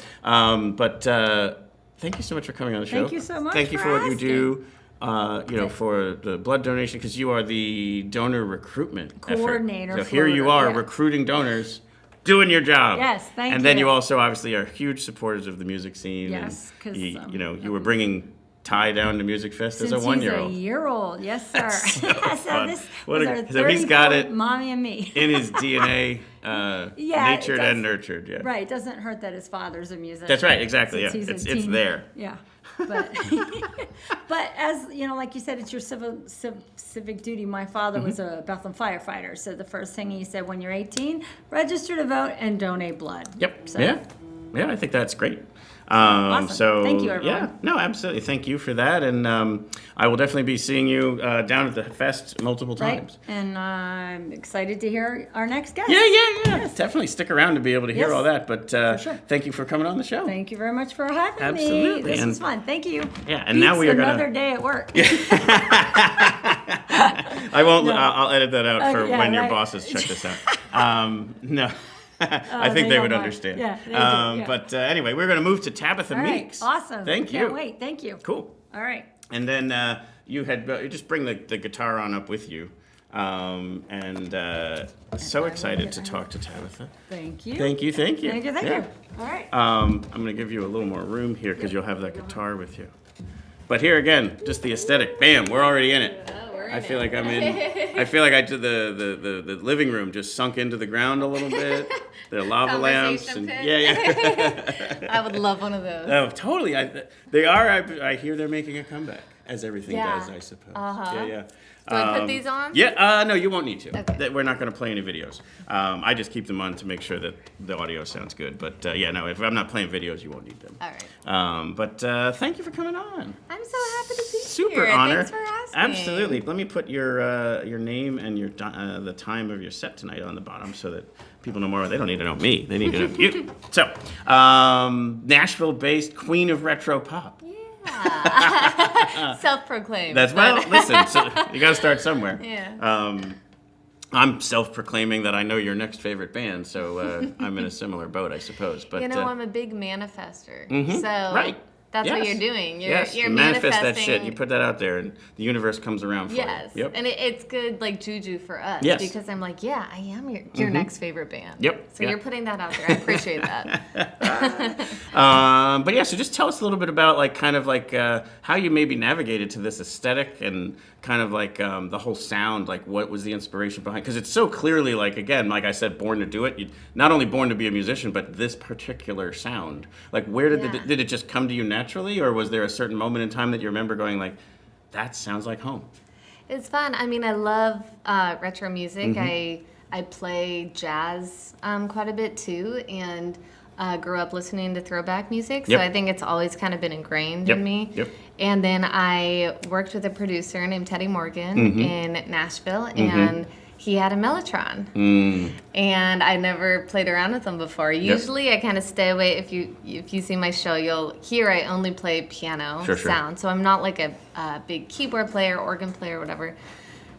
thank you so much for coming on the show. Thank you so much Thank you for for what you asking. do. For the blood donation, because you are the donor recruitment effort. Coordinator So here you for- are yeah. recruiting donors, doing your job. Yes, thank And then you. you also obviously are huge supporters of the music scene. Yes, and 'cause, you were bringing Ty down to Musikfest as a Since 1-year-old. he's a year-old, yes, sir. so fun. this What was a- our so he's got 34th it mommy and me. in his DNA, Yeah, it natured does. and nurtured. Yeah. Right, it doesn't hurt that his father's a musician. That's right, exactly, Since yeah. he's a It's teen. there. Yeah, but but as like you said, it's your civic duty. My father was Mm-hmm. a Bethlehem firefighter, so the first thing he said when you're 18, register to vote and donate blood. Yep. So, Yeah. Yeah, I think that's great. Awesome. So Thank you, everyone. Yeah, no, absolutely. Thank you for that, and I will definitely be seeing you down at the fest multiple times. Right. And I'm excited to hear our next guest. Yeah. Definitely stick around to be able to hear Yes. all that. But sure. thank you for coming on the show. Thank you very much for having me. Absolutely. This And- was fun. Thank you. Yeah, and now we are another gonna. day at work. I won't. No. I'll edit that out for yeah, when your right. bosses check this out. No. I think they they would don't mind. understand. Yeah, they do, yeah. But anyway, we're going to move to Tabitha All right. Meeks. Awesome. Thank Can't you. wait. Thank you. Cool. All right. And then you had you just bring the guitar on up with you. So excited to talk to Tabitha. Thank you. Thank you. Thank you. Yeah. All right. I'm going to give you a little more room here because you'll have that guitar with you. But here again, just the aesthetic. Bam, we're already in it. I feel like I'm in. I feel like I did the living room just sunk into the ground a little bit. The lava lamps and yeah. I would love one of those. Oh, totally. They are. I hear they're making a comeback, as everything does, I suppose. Yeah. Do I put these on? Yeah, no, you won't need to. Okay. We're not going to play any videos. I just keep them on to make sure that the audio sounds good. But yeah, no, if I'm not playing videos, you won't need them. All right. But thank you for coming on. I'm so happy to be Super here. honor. Thanks for asking. Absolutely. Let me put your name and your the time of your set tonight on the bottom so that people know more. They don't need to know me. They need to know you. So, Nashville-based queen of retro pop. Self-proclaimed. That's well. Listen, so you got to start somewhere. Yeah. I'm self-proclaiming that I know your next favorite band, so I'm in a similar boat, I suppose. But I'm a big manifester. Mhm. So Right. that's what Yes. you're doing. Yes, You're you manifest that manifesting. shit. You put that out there, and the universe comes around for Yes. you. Yep. And it's good, like, juju for us. Yes. Because I'm like, yeah, I am your next favorite band. Yep. So Yeah. you're putting that out there. I appreciate that. But yeah, so just tell us a little bit about how you maybe navigated to this aesthetic and kind of like the whole sound, like what was the inspiration behind? Because it's so clearly like I said, born to do it. You not only born to be a musician, but this particular sound. Like where did it just come to you naturally, or was there a certain moment in time that you remember going like, that sounds like home? It's fun. I mean, I love retro music. Mm-hmm. I play jazz quite a bit too, and grew up listening to throwback music. So Yep. I think it's always kind of been ingrained Yep. in me. Yep. And then I worked with a producer named Teddy Morgan Mm-hmm. in Nashville, and he had a Mellotron. And I never played around with them before. Usually I kind of stay away. If you see my show, you'll hear I only play piano sound. So I'm not like a big keyboard player, organ player, whatever.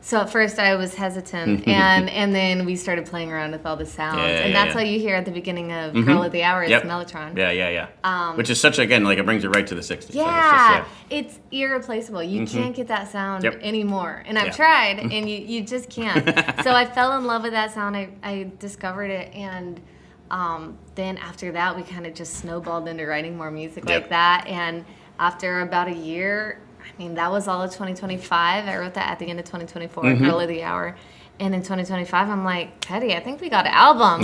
So at first I was hesitant, and then we started playing around with all the sounds, and that's what you hear at the beginning of Girl of the Hour is Mellotron. Yeah. Which is such, again, like it brings it right to the 60s. Yeah, it's irreplaceable. You can't get that sound anymore. And I've tried, and you just can't. So I fell in love with that sound. I discovered it, and then after that, we kind of just snowballed into writing more music like that. And after about a year, I mean, that was all of 2025. I wrote that at the end of 2024, Girl of the Hour. And in 2025, I'm like, Teddy, I think we got an album.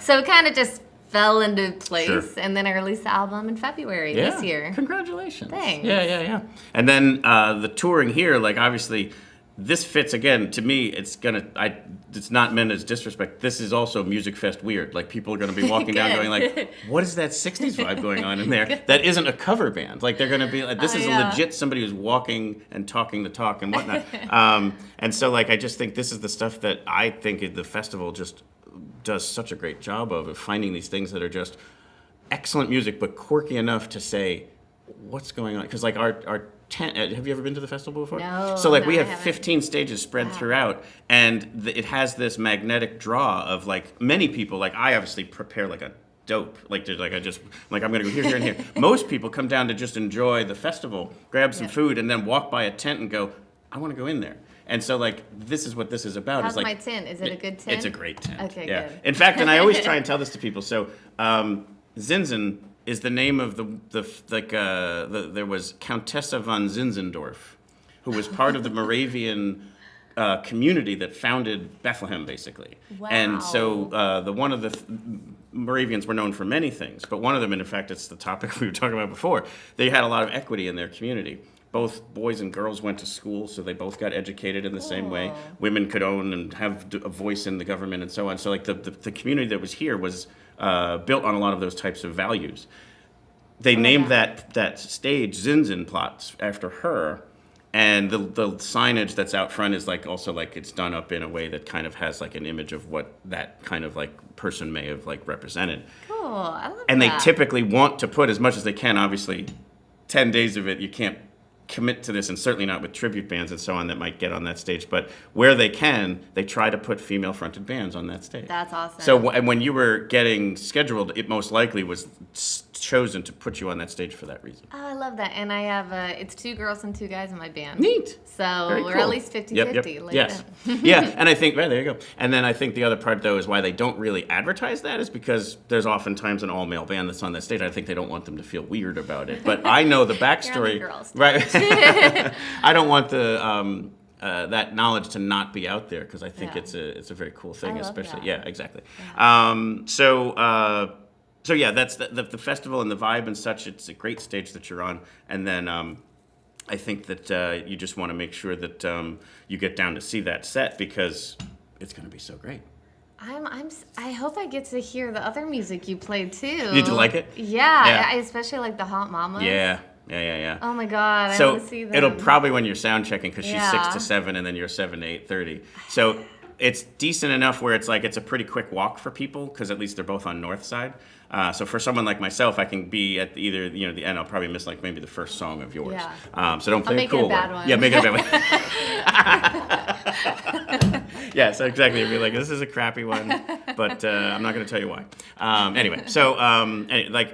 So it kind of just fell into place. Sure. And then I released the album in February this year. Congratulations. Thanks. Yeah. And then the touring here, like obviously, this fits again to me. It's not meant as disrespect. This is also Musikfest weird. Like people are gonna be walking down, going like, "What is that '60s vibe going on in there?" That isn't a cover band. Like they're gonna be like, "This is a legit somebody who's walking and talking the talk and whatnot." And so like I just think this is the stuff that I think the festival just does such a great job of finding these things that are just excellent music, but quirky enough to say, what's going on? Because like our tent, have you ever been to the festival before? No. So like we I have haven't. 15 15 stages spread throughout, and it has this magnetic draw of like many people. Like I obviously prepare like a dope. Like there's like I'm gonna go here and here. Most people come down to just enjoy the festival, grab some food, and then walk by a tent and go, I want to go in there. And so, like, this is what this is about. How's is like, my tent? Is it a good tent? It's a great tent. Okay, yeah. good. In fact, and I always try and tell this to people. So, Zinzen is the name of there was Countessa von Zinzendorf, who was part of the Moravian community that founded Bethlehem, basically. Wow. And so one of the Moravians were known for many things, but one of them, and in fact, it's the topic we were talking about before, they had a lot of equity in their community. Both boys and girls went to school, so they both got educated in the same way. Women could own and have a voice in the government and so on. So like the community that was here was built on a lot of those types of values. they named that stage Zinsenplatz after her. And the signage that's out front is like also like it's done up in a way that kind of has like an image of what that kind of like person may have like represented. Cool, I love And that. they typically want to put as much as they can. Obviously, 10 days of it, you can't commit to this, and certainly not with tribute bands and so on that might get on that stage. But where they can, they try to put female-fronted bands on that stage. That's awesome. So when you were getting scheduled, it most likely was chosen to put you on that stage for that reason. Oh, I love that. And I have, it's 2 girls and 2 guys in my band. Neat. So Very we're cool. at least 50-50. Yes. Yeah, and I think, right, there you go. And then I think the other part, though, is why they don't really advertise that is because there's oftentimes an all-male band that's on that stage. I think they don't want them to feel weird about it. But I know the backstory. Girls. Right. I don't want the that knowledge to not be out there because I think it's a very cool thing, I love especially. that. Yeah, exactly. Yeah. So yeah, that's the festival and the vibe and such. It's a great stage that you're on, and then I think that you just want to make sure that you get down to see that set because it's going to be so great. I hope I get to hear the other music you played too. Did you like it? Yeah. I especially like the Hot Mamas. Yeah. Oh my God, I so want to see them. it'll probably when you're sound checking because she's 6 Yeah. to 7 and then you're 7 to 8:30. So it's decent enough where it's like it's a pretty quick walk for people because at least they're both on north side. So for someone like myself, I can be at either the end. I'll probably miss like maybe the first song of yours. Yeah. So don't play I'll make a cool it a bad one. Yeah, make it a bad one. Yeah, so exactly. You'll be like, this is a crappy one, but I'm not going to tell you why. Anyway, so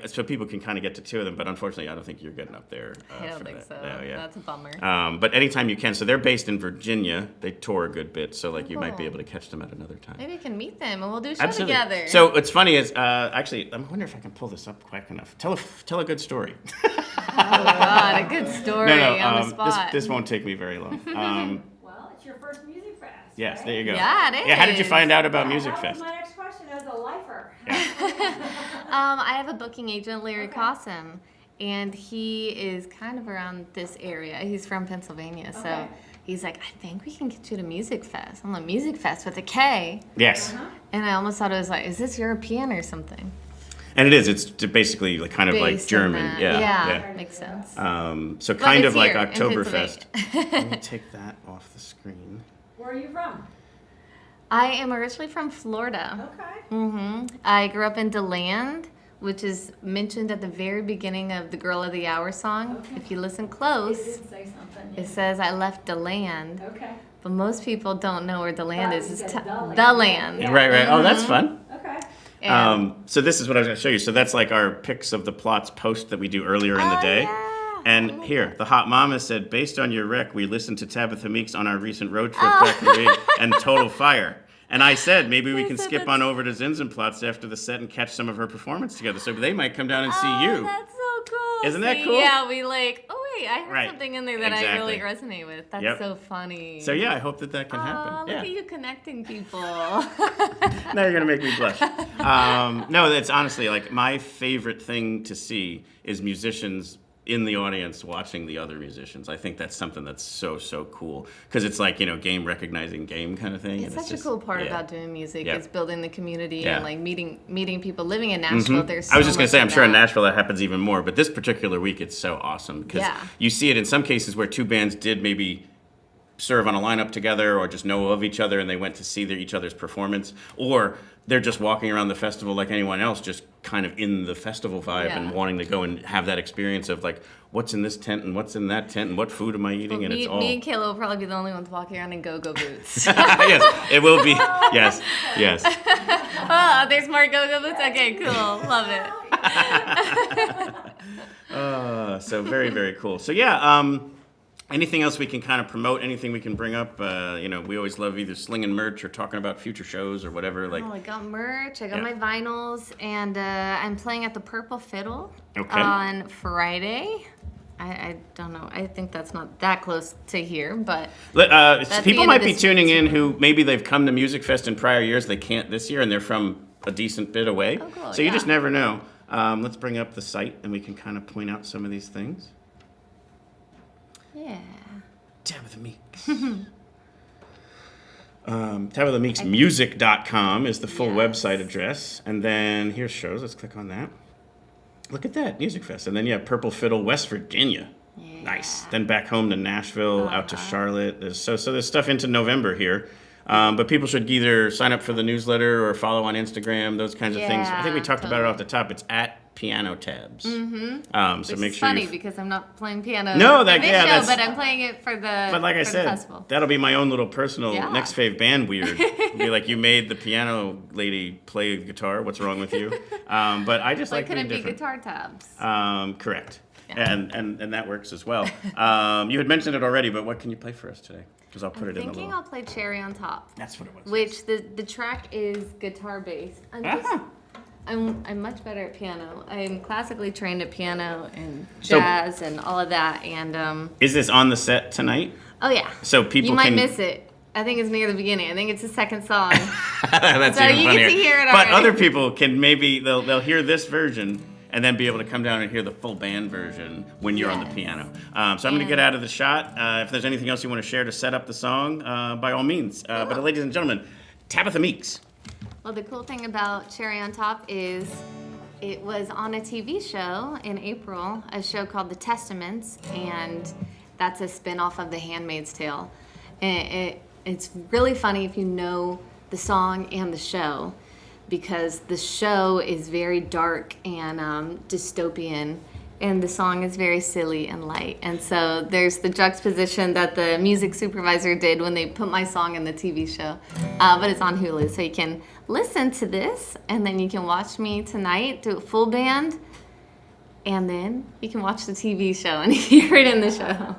so people can kind of get to 2 of them, but unfortunately, I don't think you're getting up there. I don't think that. so. No, yeah. That's a bummer. But anytime you can. So they're based in Virginia. They tour a good bit, so like you might be Cool. able to catch them at another time. Maybe I can meet them and we'll do a show Absolutely. together. So what's funny is actually, I wonder if I can pull this up quick enough. Tell a good story. Oh God, a good story on the spot. This won't take me very long. Well, it's your first Music Fest. Yes, there you go. Yeah, it Yeah, how did you is. find out about That was Musikfest? my next question as a lifer. I have a booking agent, Larry Cossom, and he is kind of around this area. He's from Pennsylvania, so he's like, I think we can get you to Musikfest. I'm like, Musikfest with a K. Yes. And I almost thought it was like, is this European or something? And it is. It's basically like kind of like Based in German. that. Yeah. Makes sense. So But kind it's of like here in Oktoberfest. Pennsylvania. Let me take that off the screen. Where are you from? I am originally from Florida. Okay. I grew up in DeLand, which is mentioned at the very beginning of the Girl of the Hour song. Okay. If you listen close, It did say something. it says I left DeLand. Okay. But most people don't know where DeLand is. You It's said the the land. Yeah. Right. Oh, that's fun. Okay. And- So this is what I was going to show you. So that's like our pics of the Platz post that we do earlier in the day. yeah. And here, the Hot Mama said, based on your rec, we listened to Tabitha Meeks on our recent road trip back to Rio and total fire. And I said, maybe we can skip on over to Zinsenplatz after the set and catch some of her performance together. So they might come down and see you. That's so cool. Isn't that See, cool? Yeah, we like, oh wait, I heard Right. something in there that I really resonate with. That's Yep. so funny. So yeah, I hope that can happen. Oh, look Yeah. at you connecting people. Now you're gonna make me blush. No, that's honestly like my favorite thing to see is musicians in the audience watching the other musicians. I think that's something that's so cool because it's like game recognizing game kind of thing. It's and such a cool part yeah. about doing music. Yeah. It's building the community Yeah. and like meeting people living in Nashville. There's so I was just gonna much say, I'm of sure in that. Nashville that happens even more, but this particular week it's so awesome because Yeah. you see it in some cases where 2 bands did maybe serve on a lineup together or just know of each other and they went to see each other's performance, or they're just walking around the festival like anyone else, just kind of in the festival vibe and wanting to go and have that experience of like, what's in this tent and what's in that tent and what food am I eating? And me, it's all... me and Kayla will probably be the only ones walking around in go-go boots. Yes, it will be. Yes. Oh, there's more go-go boots? Okay, cool. Love it. So very cool. So yeah, anything else we can kind of promote? Anything we can bring up? We always love either slinging merch or talking about future shows or whatever. Like, I got merch. I got Yeah. my vinyls, and I'm playing at the Purple Fiddle Okay. on Friday. I don't know. I think that's not that close to here, but people the might end of be this tuning week. in who maybe they've come to Musikfest in prior years. They can't this year, and they're from a decent bit away. Oh, cool, so you yeah. just never know. Let's bring up the site, and we can kind of point out some of these things. Yeah. Tabitha Meeks. Tabitha Meeks Music.com is the full website address. And then here's shows. Let's click on that. Look at that, Musikfest. And then, Purple Fiddle, West Virginia. Yeah. Nice. Then back home to Nashville, out to Charlotte. So there's stuff into November here. But people should either sign up for the newsletter or follow on Instagram, those kinds of things. I think we talked about it off the top. It's at Piano Tabs. Mm-hmm. So Which make is sure funny because I'm not playing piano no, for this show, but I'm playing it for the But like I said, festival. That'll be my own little personal next fave band weird. It'll be like, you made the piano lady play guitar. What's wrong with you? But I just like being different. Guitar Tabs? Correct. Yeah. And that works as well. You had mentioned it already, but what can you play for us today? Because I'll put it in the little... thinking I'll play Cherry on Top. That's what it was. Which the track is guitar based. I'm much better at piano. I'm classically trained at piano and jazz and all of that. And is this on the set tonight? Oh yeah. So people you might miss it. I think it's near the beginning. I think it's the second song. That's so even you funnier. get to hear it But already. other people can maybe they'll hear this version and then be able to come down and hear the full band version when you're on the piano. So I'm going to get out of the shot. If there's anything else you want to share to set up the song, by all means. But ladies and gentlemen, Tabitha Meeks. Well, the cool thing about Cherry on Top is it was on a TV show in April, a show called The Testaments, and that's a spin-off of The Handmaid's Tale. And it's really funny if you know the song and the show, because the show is very dark and dystopian, and the song is very silly and light. And so there's the juxtaposition that the music supervisor did when they put my song in the TV show. But it's on Hulu, so you can listen to this, and then you can watch me tonight do a full band, and then you can watch the TV show and hear it in the show.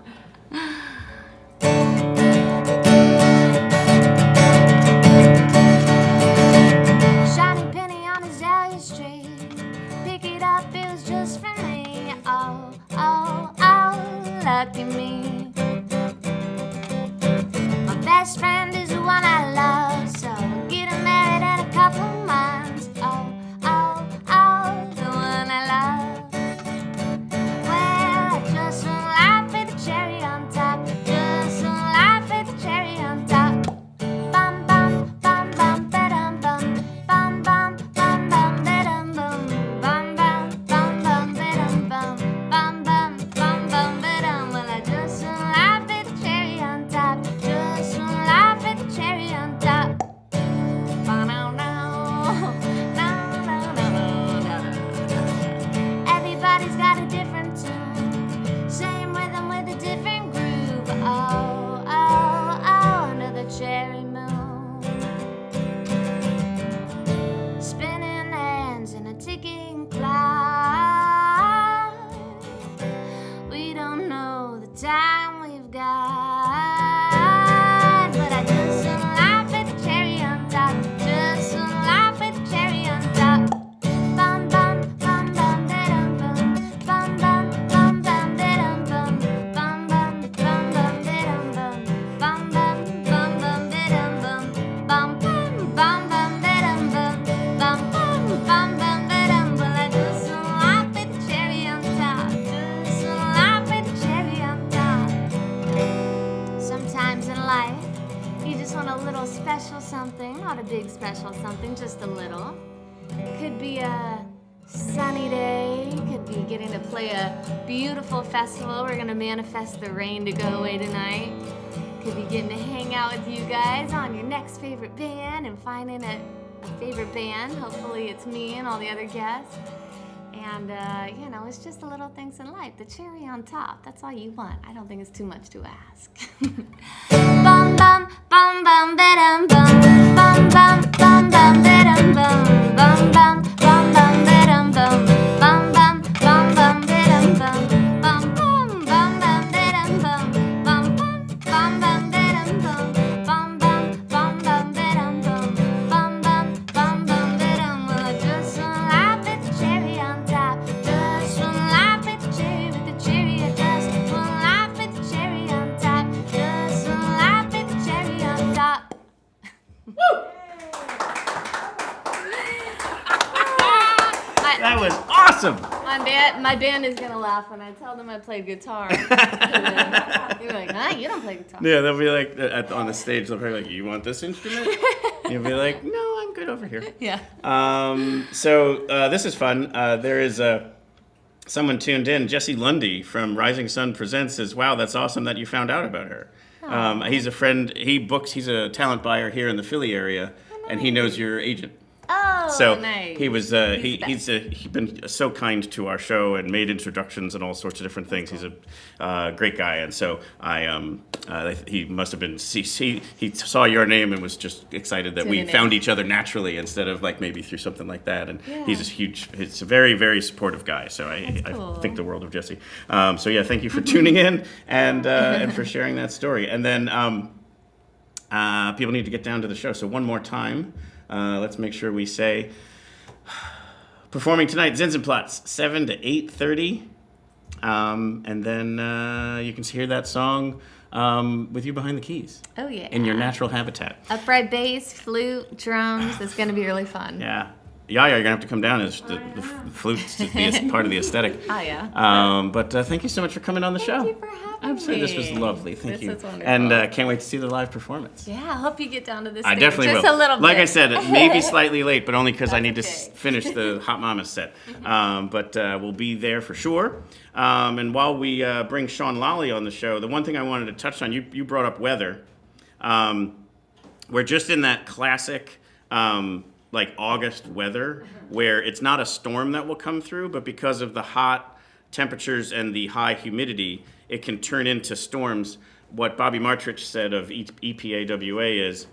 Lucky me. My best friend is the one I love, so we're getting married in a couple months. Oh, the one I love. Well, I just want life with a cherry on top. Just want life with a cherry on top. Bum bum bum bum ba-dum bum. Bum bum bum bum ba-dum bum. Bum bum bum bum ba-dum bum. Bum bum bum bum ba-dum. Well, I just want life with a cherry on top. Just want life with a cherry on top. Everybody's got a different tune, same rhythm with a different groove. Oh, under the cherry moon, spinning hands in a ticking clock. We don't know the time we've got, but I just want life with a cherry on top. Just want life with a cherry on top. Bum bum bum bum da-dum bum. Bum bum bum bum da-dum bum. Bum bum bum bum da-dum bum. Bum bum bum bum da-dum bum. Bum bum bum bum da-dum bum. Bum bum bum bum da-dum. Well, I just want life with a cherry on top. Just want life with a cherry on top. Sometimes in life, you just want a little special something, not a big special something, just a little. Could be a sunny day, could be getting to play a beautiful festival. We're gonna manifest the rain to go away tonight. Could be getting to hang out with you guys on your next favorite band and finding a favorite band. Hopefully it's me and all the other guests. And, it's just the little things in life. The cherry on top, that's all you want. I don't think it's too much to ask. Bum, bum, bum, bum, ba-dum, bum. Bum, bum, bum, bum, ba-dum, bum. Bum, bum, bum, bum, ba-dum, bum. Bum, bum, bum, bum, ba-dum, bum. Bum, bum, bum, bum, ba-dum, bum. Bum, bum, bum, bum, ba-dum, bum. Bum, bum, bum, bum, ba-dum, bum. Bum, bum, bum, bum, ba-dum. Well, I just want life with a cherry on top. Just want life with a cherry, with a cherry. I just want life with a cherry on top. Just want life with a cherry on top. Woo! That was awesome. My band is gonna laugh when I tell them I played guitar. You're like, huh? You don't play guitar. Yeah, they'll be like, on the stage, they'll probably be like, you want this instrument? You'll be like, no, I'm good over here. Yeah. So this is fun. There is Someone tuned in. Jesse Lundy from Rising Sun Presents says, "Wow, that's awesome that you found out about her." He's a friend. He's a talent buyer here in the Philly area, and he knows your agent. Oh, So nice. he was he's been so kind to our show and made introductions and all sorts of different things. He's a great guy, and so he must have been he saw your name and was just excited that we found each other naturally instead of like maybe through something like that. And he's a very, very supportive guy. So I think the world of Jesse. So yeah, thank you for tuning in and for sharing that story. And then people need to get down to the show. So one more time. Let's make sure we say, performing tonight, Platz, 7 to 8:30. And then you can hear that song with you behind the keys. Oh, yeah. In your natural habitat. Upright bass, flute, drums. It's going to be really fun. Yeah. Yaya, you're going to have to come down as the flute's to be part of the aesthetic. Oh, yeah. But thank you so much for coming on the show. Thank you for having me. Absolutely. This was lovely. Thank you. This is wonderful. And can't wait to see the live performance. Yeah, I hope you get down to this I stage. definitely Just will. a little bit. Like I said, it may be slightly late, but only because I need to finish the Hot Mama set. But we'll be there for sure. And while we bring Shaun Lally on the show, the one thing I wanted to touch on, you brought up weather. We're just in that classic like August weather where it's not a storm that will come through, but because of the hot temperatures and the high humidity, it can turn into storms. What Bobby Martrich said of EPAWA is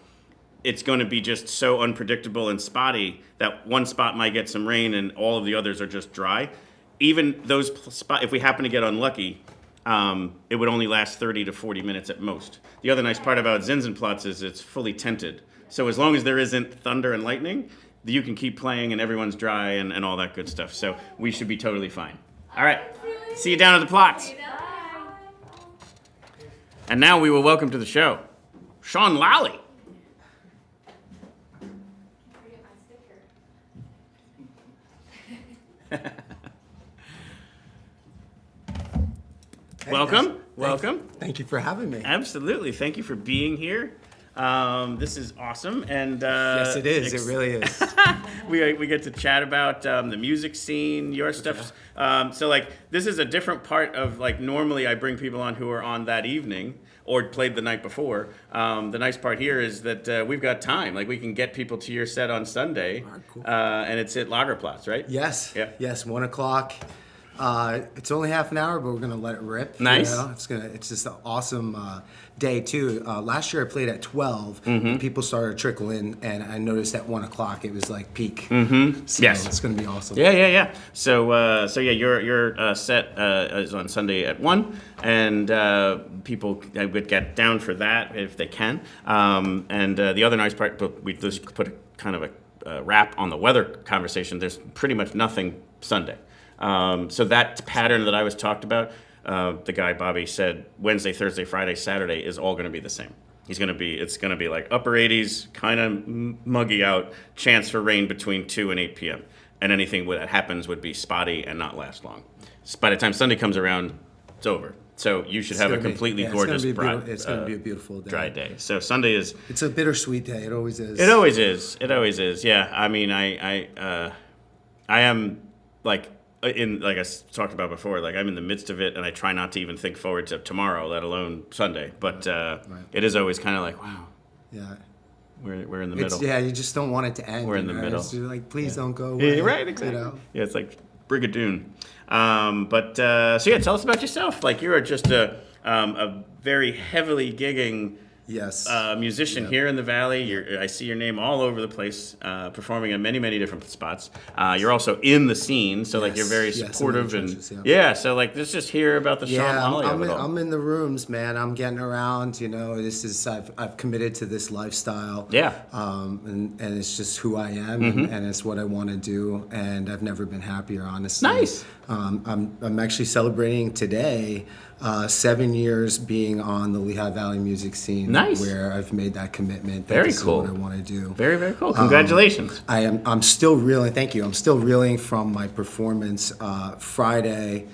it's going to be just so unpredictable and spotty that one spot might get some rain and all of the others are just dry. Even those spots, if we happen to get unlucky, it would only last 30 to 40 minutes at most. The other nice part about Platz is it's fully tented. So as long as there isn't thunder and lightning, you can keep playing and everyone's dry and all that good stuff. So we should be totally fine. All right. See you down at the Platz. And now we will welcome to the show, Shaun Lally. Welcome. Welcome. Thank you for having me. Absolutely. Thank you for being here. This is awesome, and yes, it is. It really is. we get to chat about the music scene, your stuff. So like this is a different part of like normally I bring people on who are on that evening or played the night before. The nice part here is that we've got time. Like we can get people to your set on Sunday, cool. And it's at Lagerplatz, right? Yes. Yeah. Yes. 1 o'clock. It's only half an hour, but we're gonna let it rip. Nice. You know? It's just an awesome day too. Last year I played at 12. And people started to trickle in, and I noticed at 1 o'clock it was like peak. So yes. It's gonna be awesome. Yeah. So yeah, your set is on Sunday at 1, and people would get down for that if they can. And the other nice part, but we just put a kind of a wrap on the weather conversation. There's pretty much nothing Sunday. So that pattern that I was talked about, the guy Bobby said Wednesday, Thursday, Friday, Saturday is all going to be the same. It's going to be like upper 80s, kind of muggy out, chance for rain between 2 and 8 p.m. And anything that happens would be spotty and not last long. By the time Sunday comes around, it's over. So you should have a completely gorgeous, it's going to be a beautiful day. Dry day. So Sunday is. It's a bittersweet day. It always is. It always is. It always is. Yeah. I mean, I am like. Like I talked about before, like I'm in the midst of it, and I try not to even think forward to tomorrow, let alone Sunday. But it is always kind of like, wow, yeah, we're in the middle. Yeah, you just don't want it to end. We're in the middle. So you're like, please don't go away. Yeah, right, exactly. You know? Yeah, it's like Brigadoon. So yeah, tell us about yourself. Like you're just a very heavily gigging. Yes. Musician here in the Valley. I see your name all over the place, performing in many, many different spots. You're also in the scene, so like you're very supportive so like let's just hear about the Shaun Lally of it all. I'm in the rooms, man. I'm getting around. You know, I've committed to this lifestyle. Yeah. And it's just who I am, and it's what I want to do. And I've never been happier, honestly. Nice. I'm actually celebrating today 7 years being on the Lehigh Valley music scene. Nice. Where I've made that commitment. Very cool. This is what I want to do. Very, very cool. Congratulations. I'm still reeling. Thank you. I'm still reeling from my performance Saturday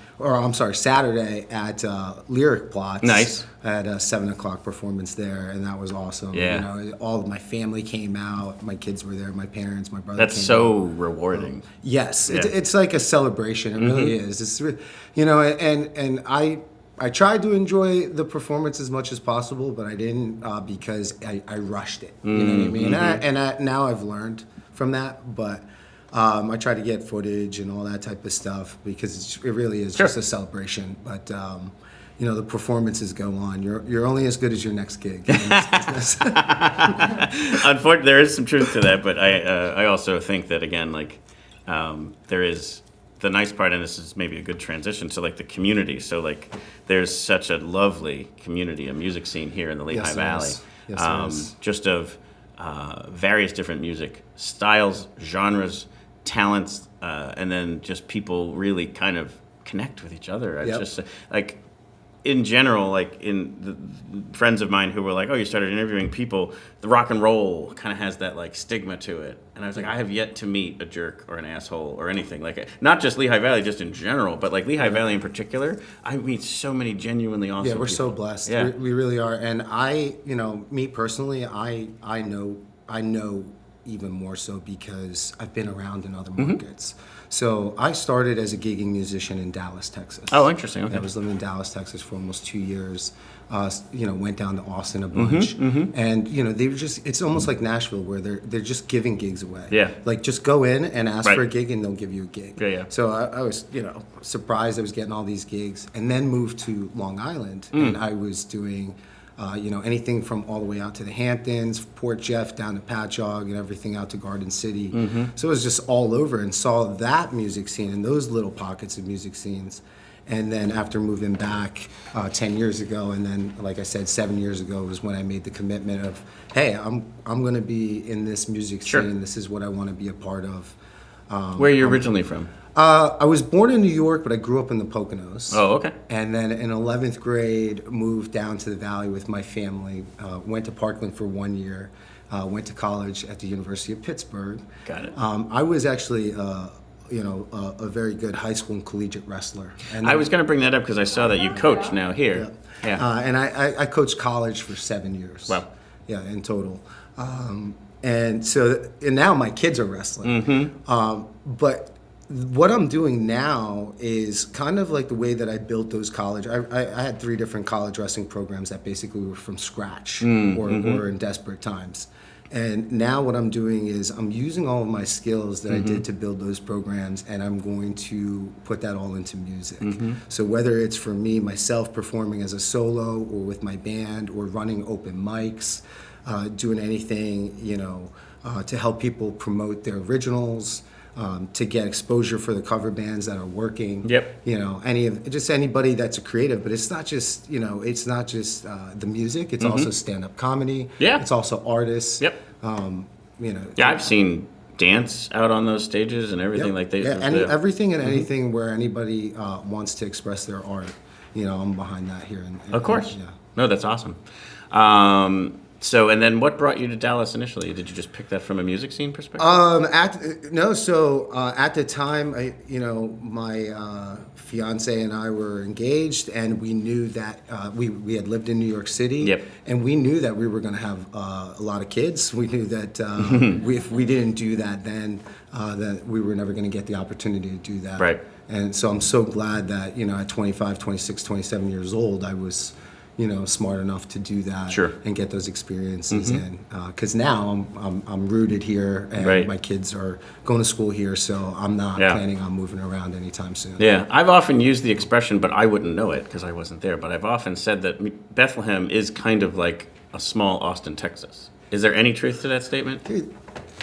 at Lyric Platz. Nice. I had a 7 o'clock performance there, and that was awesome. Yeah. You know, all of my family came out. My kids were there. My parents, my brother. That's came so out. rewarding. Yes, Yeah. it's like a celebration. It really really is. It's you know, and I tried to enjoy the performance as much as possible, but I didn't because I rushed it. You know what I mean? And now I've learned from that, but I try to get footage and all that type of stuff because it really is just a celebration. But you know, the performances go on. You're only as good as your next gig in this business. Unfortunately, there is some truth to that, but I also think that, again, like, there is the nice part, and this is maybe a good transition to, like, the community. So, like, there's such a lovely community, a music scene here in the Lehigh Valley. Yes, there is. Just of various different music styles, genres, talents, and then just people really kind of connect with each other. It's just, like, in general, like friends of mine who were like, oh, you started interviewing people, the rock and roll kind of has that like stigma to it. And I was like, I have yet to meet a jerk or an asshole or anything. Like, not just Lehigh Valley, just in general, but like Lehigh Valley in particular, I meet so many genuinely awesome people. Yeah, we're so blessed. Yeah. We really are. And you know, me personally, I know even more so because I've been around in other markets. So I started as a gigging musician in Dallas, Texas. Oh, interesting. Okay. I was living in Dallas, Texas for almost 2 years. You know, went down to Austin a bunch. And, you know, they were just, it's almost like Nashville where they're just giving gigs away. Yeah. Like, just go in and ask for a gig and they'll give you a gig. Yeah. So I was, you know, surprised I was getting all these gigs, and then moved to Long Island, and I was doing you know, anything from all the way out to the Hamptons, Port Jeff, down to Patchogue, and everything out to Garden City. So it was just all over, and saw that music scene and those little pockets of music scenes. And then after moving back 10 years ago, and then, like I said, 7 years ago was when I made the commitment of, hey, I'm going to be in this music scene. This is what I want to be a part of. Where are you originally from? I was born in New York, but I grew up in the Poconos. Oh, okay. And then in 11th grade, moved down to the Valley with my family. Went to Parkland for 1 year. Went to college at the University of Pittsburgh. Got it. I was actually, you know, a very good high school and collegiate wrestler. And I was going to bring that up because I saw that you coach now here. Yeah. And I coached college for 7 years. Wow. Yeah, in total. And so, and now my kids are wrestling. But what I'm doing now is kind of like the way that I built those college. I had 3 different college wrestling programs that basically were from scratch or in desperate times. And now what I'm doing is I'm using all of my skills that I did to build those programs, and I'm going to put that all into music. So whether it's for me, myself, performing as a solo or with my band or running open mics, doing anything, you know, to help people promote their originals, to get exposure for the cover bands that are working. You know, anybody that's a creative, but it's not just, you know, it's not just the music, it's also stand-up comedy. It's also artists. You know. Yeah, I've seen dance out on those stages and everything like they. Everything and anything where anybody wants to express their art. You know, I'm behind that here. Of course. No, that's awesome. So, and then what brought you to Dallas initially? Did you just pick that from a music scene perspective? At the time, you know, my fiance and I were engaged, and we knew that we had lived in New York City, and we knew that we were going to have a lot of kids. We knew that if we didn't do that then, that we were never going to get the opportunity to do that. Right. And so I'm so glad that, you know, at 25, 26, 27 years old, I was, you know, smart enough to do that and get those experiences in. Because now I'm rooted here, and my kids are going to school here, so I'm not planning on moving around anytime soon. Yeah, I've often used the expression, but I wouldn't know it because I wasn't there. But I've often said that Bethlehem is kind of like a small Austin, Texas. Is there any truth to that statement?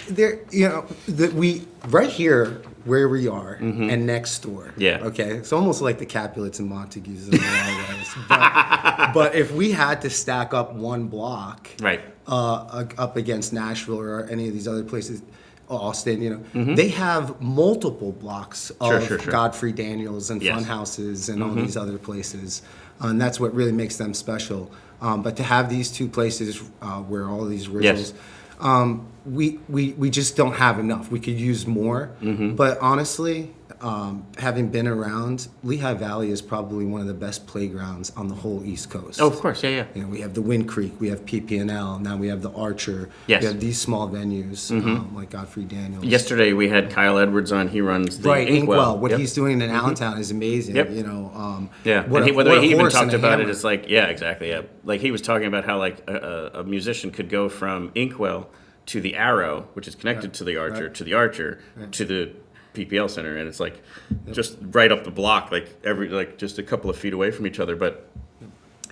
There, you know, we right here where we are and next door. Okay, it's almost like the Capulets and Montagues in a lot of ways. But if we had to stack up one block, up against Nashville or any of these other places, Austin, you know, they have multiple blocks of Godfrey Daniels and Fun Houses and all these other places, and that's what really makes them special. But to have these 2 places where all these originals. We just don't have enough. We could use more, but honestly, having been around, Lehigh Valley is probably one of the best playgrounds on the whole East Coast. Oh, of course, yeah. You know, we have the Wind Creek, we have PP&L, now we have the Archer. Yes. We have these small venues like Godfrey Daniels. Yesterday we had Kyle Edwards on. He runs the Inkwell. What Yep. he's doing in Allentown is amazing. Yep. You know, Yeah, what and a- whether what a he even horse talked and a about it, hammer. it's like, yeah, exactly, yeah. Like he was talking about how like a musician could go from Inkwell to the Arrow, which is connected to the Archer, to the Archer, to the PPL Center, and it's like just right up the block, like just a couple of feet away from each other, but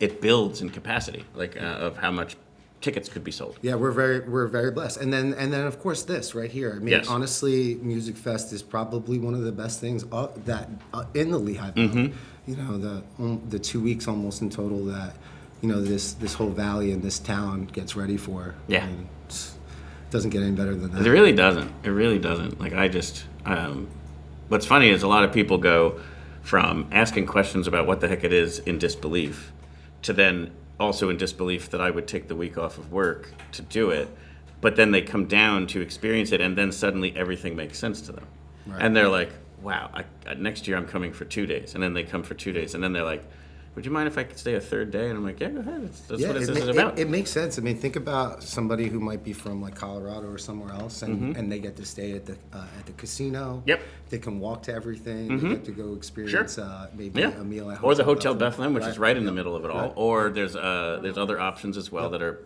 it builds in capacity, like of how much tickets could be sold. Yeah, we're very blessed, and then of course this right here. I mean, Yes. honestly, Musikfest is probably one of the best things that in the Lehigh Valley. You know, the 2 weeks almost in total that this whole valley and this town gets ready for. Yeah. I mean, it doesn't get any better than that. It really doesn't. It really doesn't. Like I just, what's funny is a lot of people go from asking questions about what the heck it is in disbelief to then also in disbelief that I would take the week off of work to do it, but then they come down to experience it and then suddenly everything makes sense to them. Right. And they're like, wow, next year I'm coming for 2 days. And then they come for 2 days and then they're like, would you mind if I could stay a third day? And I'm like, yeah, go ahead. That's what this is about. It makes sense. I mean, think about somebody who might be from like Colorado or somewhere else, and they get to stay at the casino. Yep. They can walk to everything. They get to go experience maybe a meal at or the Hotel Bethlehem, Bethlehem, which is right in the middle of it all. Right. Or there's other options as well that are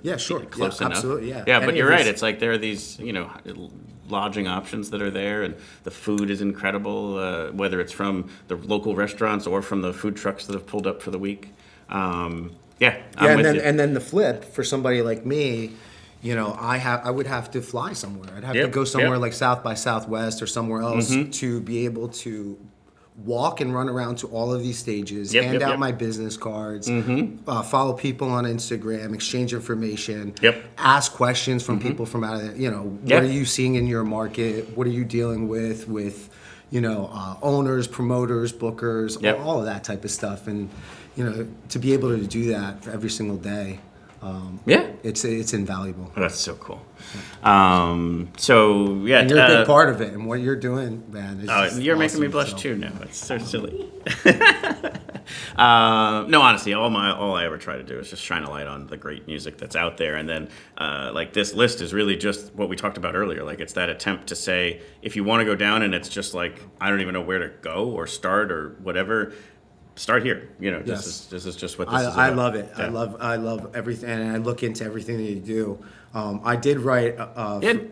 close enough. Absolutely, yeah. Yeah, but Any you're of right. these- It's like there are these lodging options that are there, and the food is incredible. Whether it's from the local restaurants or from the food trucks that have pulled up for the week. I'm with you. and then the flip for somebody like me, I would have to fly somewhere. I'd have to go somewhere like South by Southwest or somewhere else to be able to walk and run around to all of these stages, hand out my business cards, follow people on Instagram, exchange information, ask questions from people from out of there. What are you seeing in your market? What are you dealing with owners, promoters, bookers, all of that type of stuff. And to be able to do that for every single day, it's invaluable. Oh, that's so cool. And you're a big part of it, and what you're doing, man. Is just you're making me awesome, blush so. too now. It's so silly. No, honestly, all I ever try to do is just shine a light on the great music that's out there, and then like this list is really just what we talked about earlier. Like it's that attempt to say, if you want to go down, and it's just like I don't even know where to go or start or whatever. Start here. This is just what this is about. I love it. Yeah. I love everything, and I look into everything that you do. I did write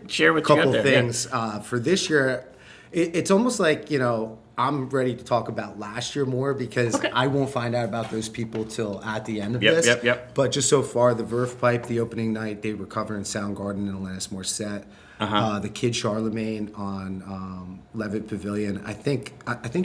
share what a couple you got there, things for this year. It's almost like I'm ready to talk about last year more because I won't find out about those people till at the end of this. But just so far, the Verve Pipe, the opening night, they were covering Soundgarden and Alanis Morissette. The Kid Charlemagne on Levitt Pavilion. I think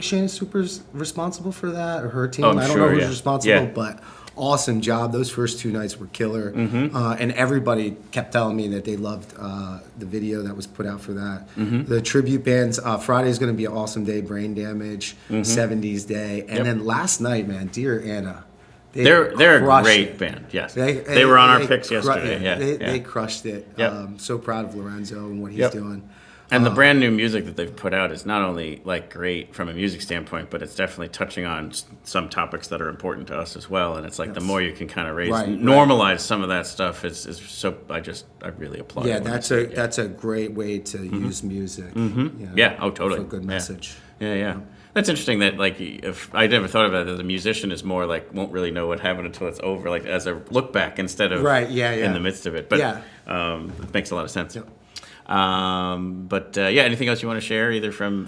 Shannon Super's responsible for that, or her team. Oh, I'm I don't sure, know who's yeah. responsible, Yeah. but awesome job. Those first 2 nights were killer. And everybody kept telling me that they loved the video that was put out for that. The tribute bands, Friday's going to be an awesome day, Brain Damage, 70s Day. And then last night, man, Dear Anna. They're a crushed great it. band. Yes, They were on our they picks cru- yesterday. They crushed it. So proud of Lorenzo and what he's doing. And the brand new music that they've put out is not only like great from a music standpoint, but it's definitely touching on some topics that are important to us as well. And it's like the more you can kind of normalize some of that stuff is so. I really applaud. Yeah, it when that's a great way to use music. Oh, totally. For a good message. Yeah. That's interesting that like if I never thought about it as a musician is more like won't really know what happened until it's over, like as a look back instead of in the midst of it. But it makes a lot of sense. Anything else you want to share either from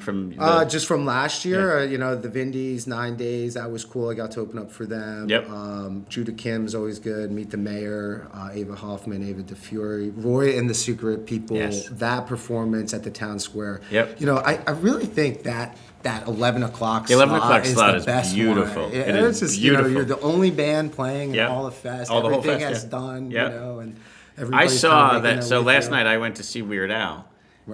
just from last year, the Vindies 9 days, that was cool. I got to open up for them. Judah Kim's always good. Meet the Mayor, Ava Hoffman, Ava DeFury, Roy and the Secret People. That performance at the Town Square. I really think that 11 o'clock the 11 o'clock slot is the best beautiful. one. It's just beautiful. you're the only band playing in all the fest. All the Everything whole fest, has done, and I everybody's saw kinda making that. their So way last through. night I went to see Weird Al,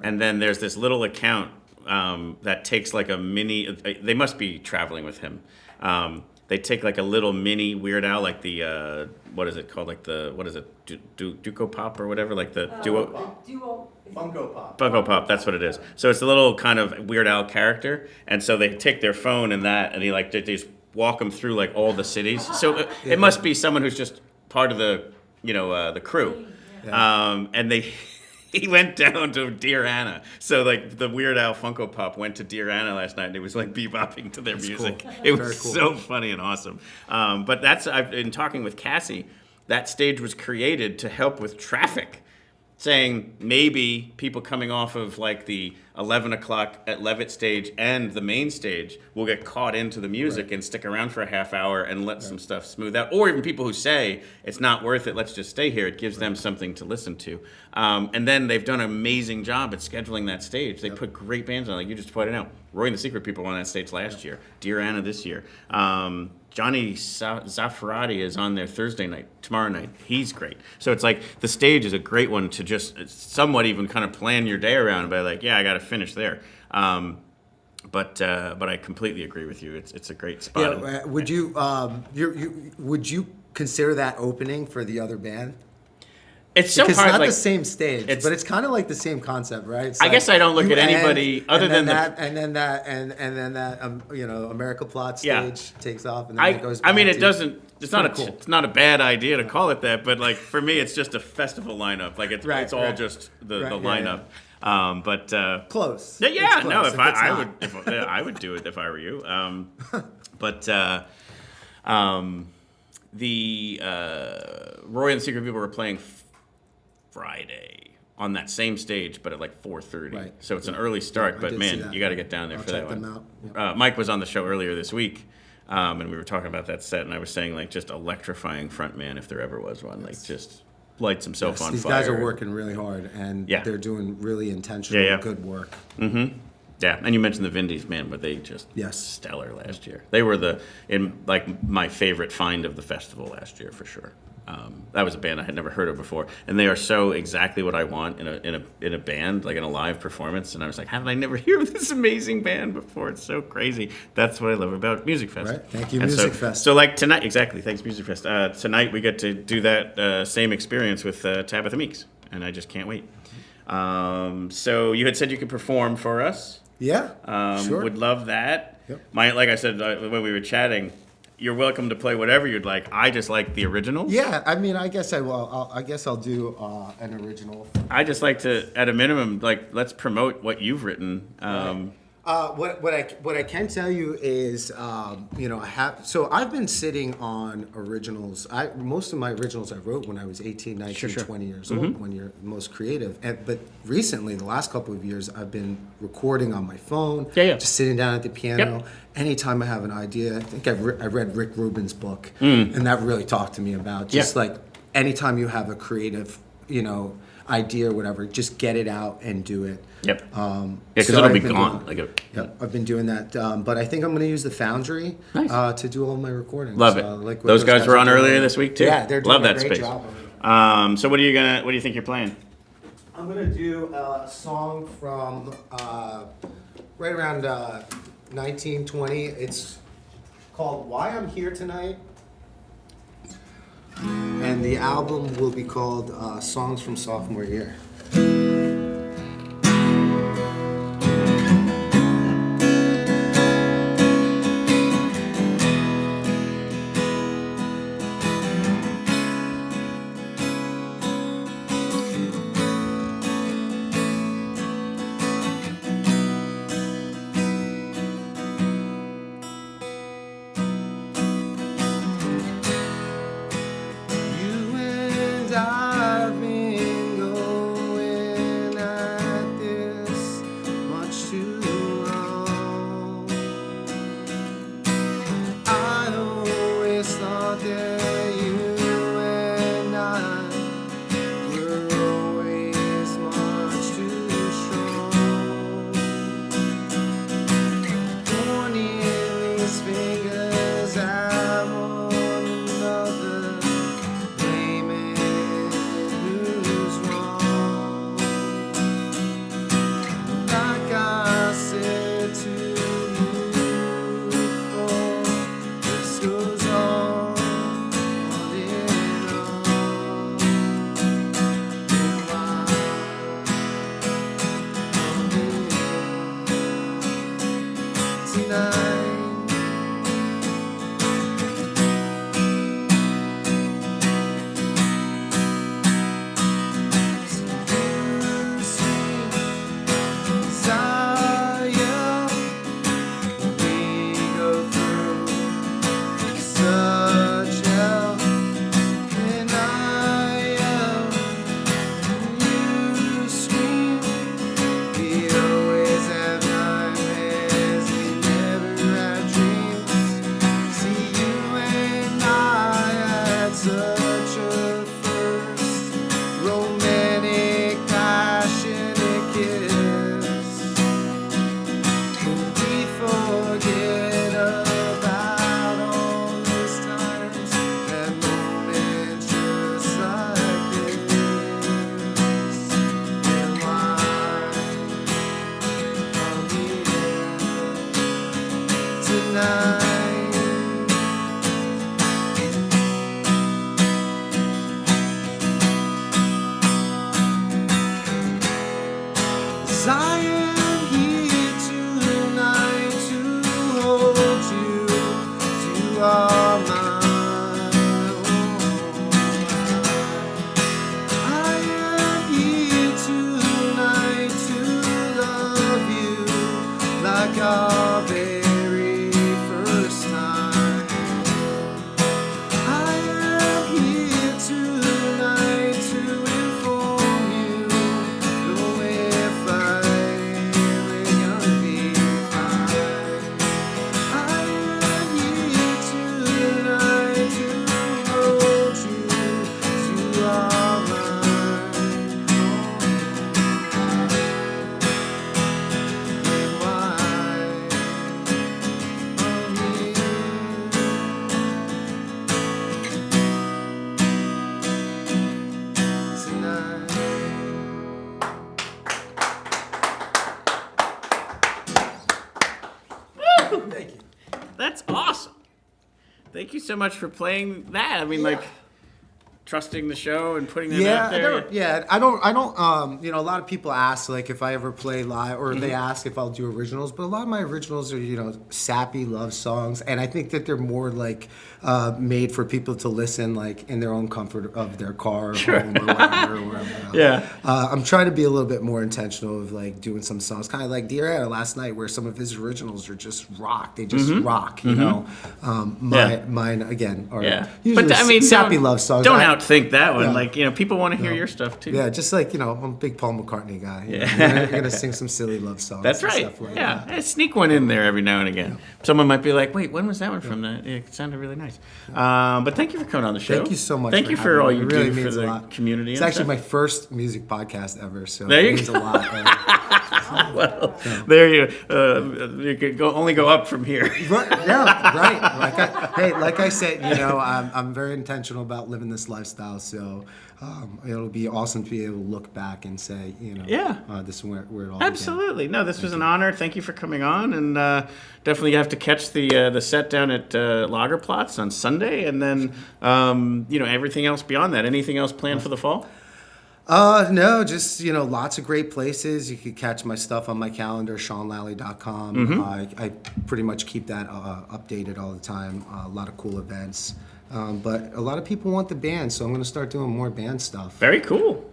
and then there's this little account that takes like a mini. They must be traveling with him. They take like a little mini Weird Al, like the what is it called? Like the what is it? Duco Pop or whatever? Like the duo. Funko Pop. Funko Pop, that's what it is. So it's a little kind of Weird Al character, and so they take their phone and he like they just walk them through like all the cities. So it must be someone who's just part of the the crew, and he went down to Dear Anna. So like the Weird Al Funko Pop went to Dear Anna last night, and it was like bebopping to their music. Cool. It was so funny and awesome. But I've been talking with Cassie. That stage was created to help with traffic, saying maybe people coming off of like the 11 o'clock at Levitt stage and the main stage will get caught into the music and stick around for a half hour and let some stuff smooth out. Or even people who say it's not worth it, let's just stay here. It gives them something to listen to. And then they've done an amazing job at scheduling that stage. They put great bands on, like you just pointed out. Roy and the Secret People were on that stage last year. Dear Anna this year. Johnny Zaffarati is on there tomorrow night. He's great. So it's like the stage is a great one to just somewhat even kind of plan your day around by like, yeah, I got to finish there. But I completely agree with you. It's a great spot. Yeah, would you would you consider that opening for the other band? It's so because hard. It's not like, the same stage, but it's kind of like the same concept, right? It's I guess I don't look at anybody other than that, and then that America Platz stage takes off, and then it goes. I mean, it to, doesn't. It's not cool. It's not a bad idea to call it that, but like for me, it's just a festival lineup. Like it's all just the lineup. But close. Yeah, close. No. If I would do it if I were you. The Roy and the Secret People were playing Friday on that same stage, but at like 4:30. Right. So it's an early start, I but did man, see that. you got to get down there I'll for that check one. them out. Yep. Mike was on the show earlier this week, and we were talking about that set, and I was saying like just electrifying frontman if there ever was one. Like just lights himself on these fire. These guys are working really hard, and they're doing really intentional, good work. Mm-hmm. Yeah, and you mentioned the Vindies, man, but they just stellar last year. They were my favorite find of the festival last year for sure. That was a band I had never heard of before, and they are so exactly what I want in a band, like in a live performance. And I was like, how did I never hear of this amazing band before? It's so crazy. That's what I love about Musikfest. Right. Thank you, Musikfest. So like tonight, exactly. Thanks, Musikfest. Tonight we get to do that same experience with Tabitha Meeks, and I just can't wait. So you had said you could perform for us. Yeah, sure. Would love that. Yep. Like I said when we were chatting, you're welcome to play whatever you'd like. I just like the originals. Yeah, I mean, I guess I will. I guess I'll do an original. I just like to, at a minimum, like let's promote what you've written. What I can tell you is, I've been sitting on originals. Most of my originals I wrote when I was 18, 19, 20 years old, when you're most creative. But recently, the last couple of years, I've been recording on my phone, just sitting down at the piano. Anytime I have an idea, I think I read Rick Rubin's book, and that really talked to me about just like anytime you have a creative, idea or whatever, just get it out and do it. Because it'll be gone. I've been doing that, but I think I'm going to use the Foundry to do all my recordings. Love it. Like those guys were on earlier this week too. Yeah, they're doing love a that great space. job. So what do you think you're playing? I'm going to do a song from right around 1920. It's called "Why I'm Here Tonight." And the album will be called Songs from Sophomore Year. Thank you. That's awesome. Thank you so much for playing that. I mean, like, trusting the show and putting that out there. I don't. You know, a lot of people ask like if I ever play live, or they ask if I'll do originals. But a lot of my originals are, you know, sappy love songs, and I think that they're more like made for people to listen like in their own comfort of their car or home or whatever. Or wherever. Yeah. I'm trying to be a little bit more intentional of like doing some songs, kind of like Yaya last night, where some of his originals are just rock. They just rock, you know. Mine again are usually but I mean, sappy love songs. Don't outthink that one. Yeah. Like, you know, people want to hear your stuff too. Yeah, just like, you know, I'm a big Paul McCartney guy. You know, you're gonna sing some silly love songs. That's and right. Stuff like Yeah, that. sneak one in there every now and again. Someone might be like, "Wait, when was that one from?" That it sounded really nice. But thank you for coming on the show. Thank you so much. Thank you for all having me. you It really do for means a the lot. community. It's and actually stuff. my first music podcast ever, so There it you means go. a lot. Well, there you could only go up from here. Right. Like I said, you know, I'm very intentional about living this lifestyle, so it'll be awesome to be able to look back and say, you know, this is where it all Absolutely. No, this was an honor. Thank you for coming on, and definitely you have to catch the set down at Platz on Sunday, and then you know, everything else beyond that. Anything else planned for the fall? No, just, you know, lots of great places. You could catch my stuff on my calendar, ShaunLally.com. I pretty much keep that updated all the time. A lot of cool events. But a lot of people want the band, so I'm going to start doing more band stuff. Very cool.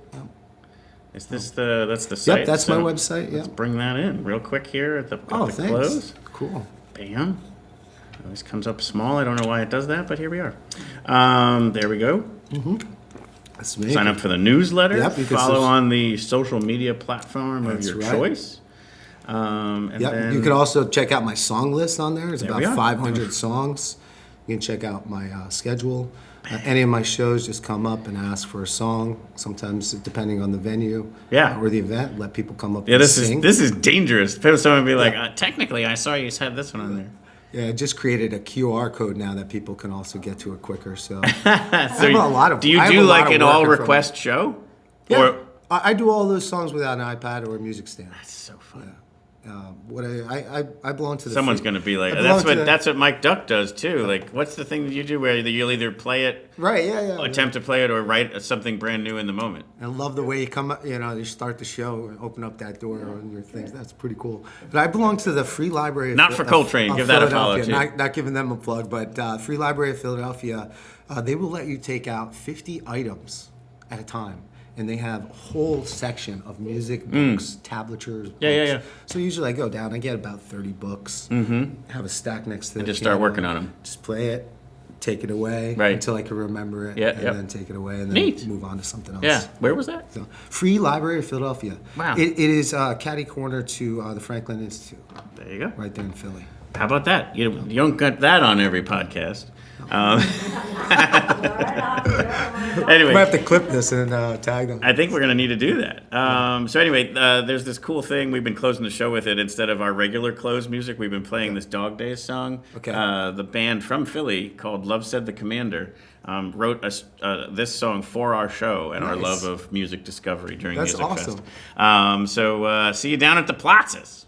Is this that's the site? Yep, that's my website. Let's bring that in real quick here at the thanks. close. Cool. Bam. It always comes up small. I don't know why it does that, but here we are. There we go. That's me. Sign up for the newsletter. Yep, you can follow on the social media platform of your right. choice. And then you can also check out my song list on there. It's There about we are. 500 songs. You can check out my schedule. Any of my shows, just come up and ask for a song. Sometimes, depending on the venue or the event, let people come up and sing. This is dangerous. Someone would be like, technically, I saw you had this one on there. Yeah, I just created a QR code now that people can also get to it quicker. So, Do you I have do a lot like of an work all in front of request show? Yeah, Or I do all those songs without an iPad or a music stand. that's so fun. Yeah. What I belong to the. Someone's going to be like, I belong that's what Mike Duck does too. Like, what's the thing that you do where you'll either play it, right? attempt to play it, or write something brand new in the moment. I love the way you come, you start the show and open up that door on your things. That's pretty cool. But I belong to the Free Library of Not for Coltrane. of Give that a follow, Philadelphia. too. Not giving them a plug, but Free Library of Philadelphia, they will let you take out 50 items at a time. And they have a whole section of music, books, tablatures, books. Yeah. So usually I go down, I get about 30 books, have a stack next to And the just start piano, working on 'em. Just play it, take it away until I can remember it, and then take it away, and then move on to something else. Yeah. Where was that? So, Free Library of Philadelphia. Wow. It is catty corner to the Franklin Institute. There you go. Right there in Philly. How about that? You don't get that on every podcast. Anyway, I might have to clip this and tag them. I think we're going to need to do that. So anyway, there's this cool thing. We've been closing the show with it. Instead of our regular close music, we've been playing this Dog Days song. Okay. The band from Philly called Love Said the Commander wrote this song for our show and our love of music discovery during That's Musikfest. awesome. So see you down at the Platzes.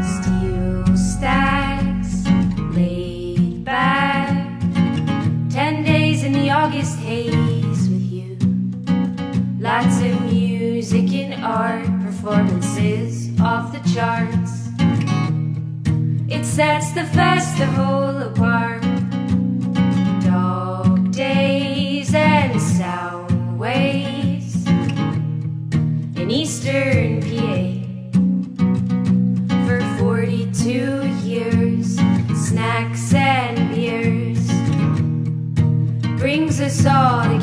Steel stacks laid back, 10 days in the August haze with you. Lots of music and art, performances off the charts. It sets the festival apart. Dog days and sound waves in Eastern PA. For 42 years, snacks snacks and beers brings us all together.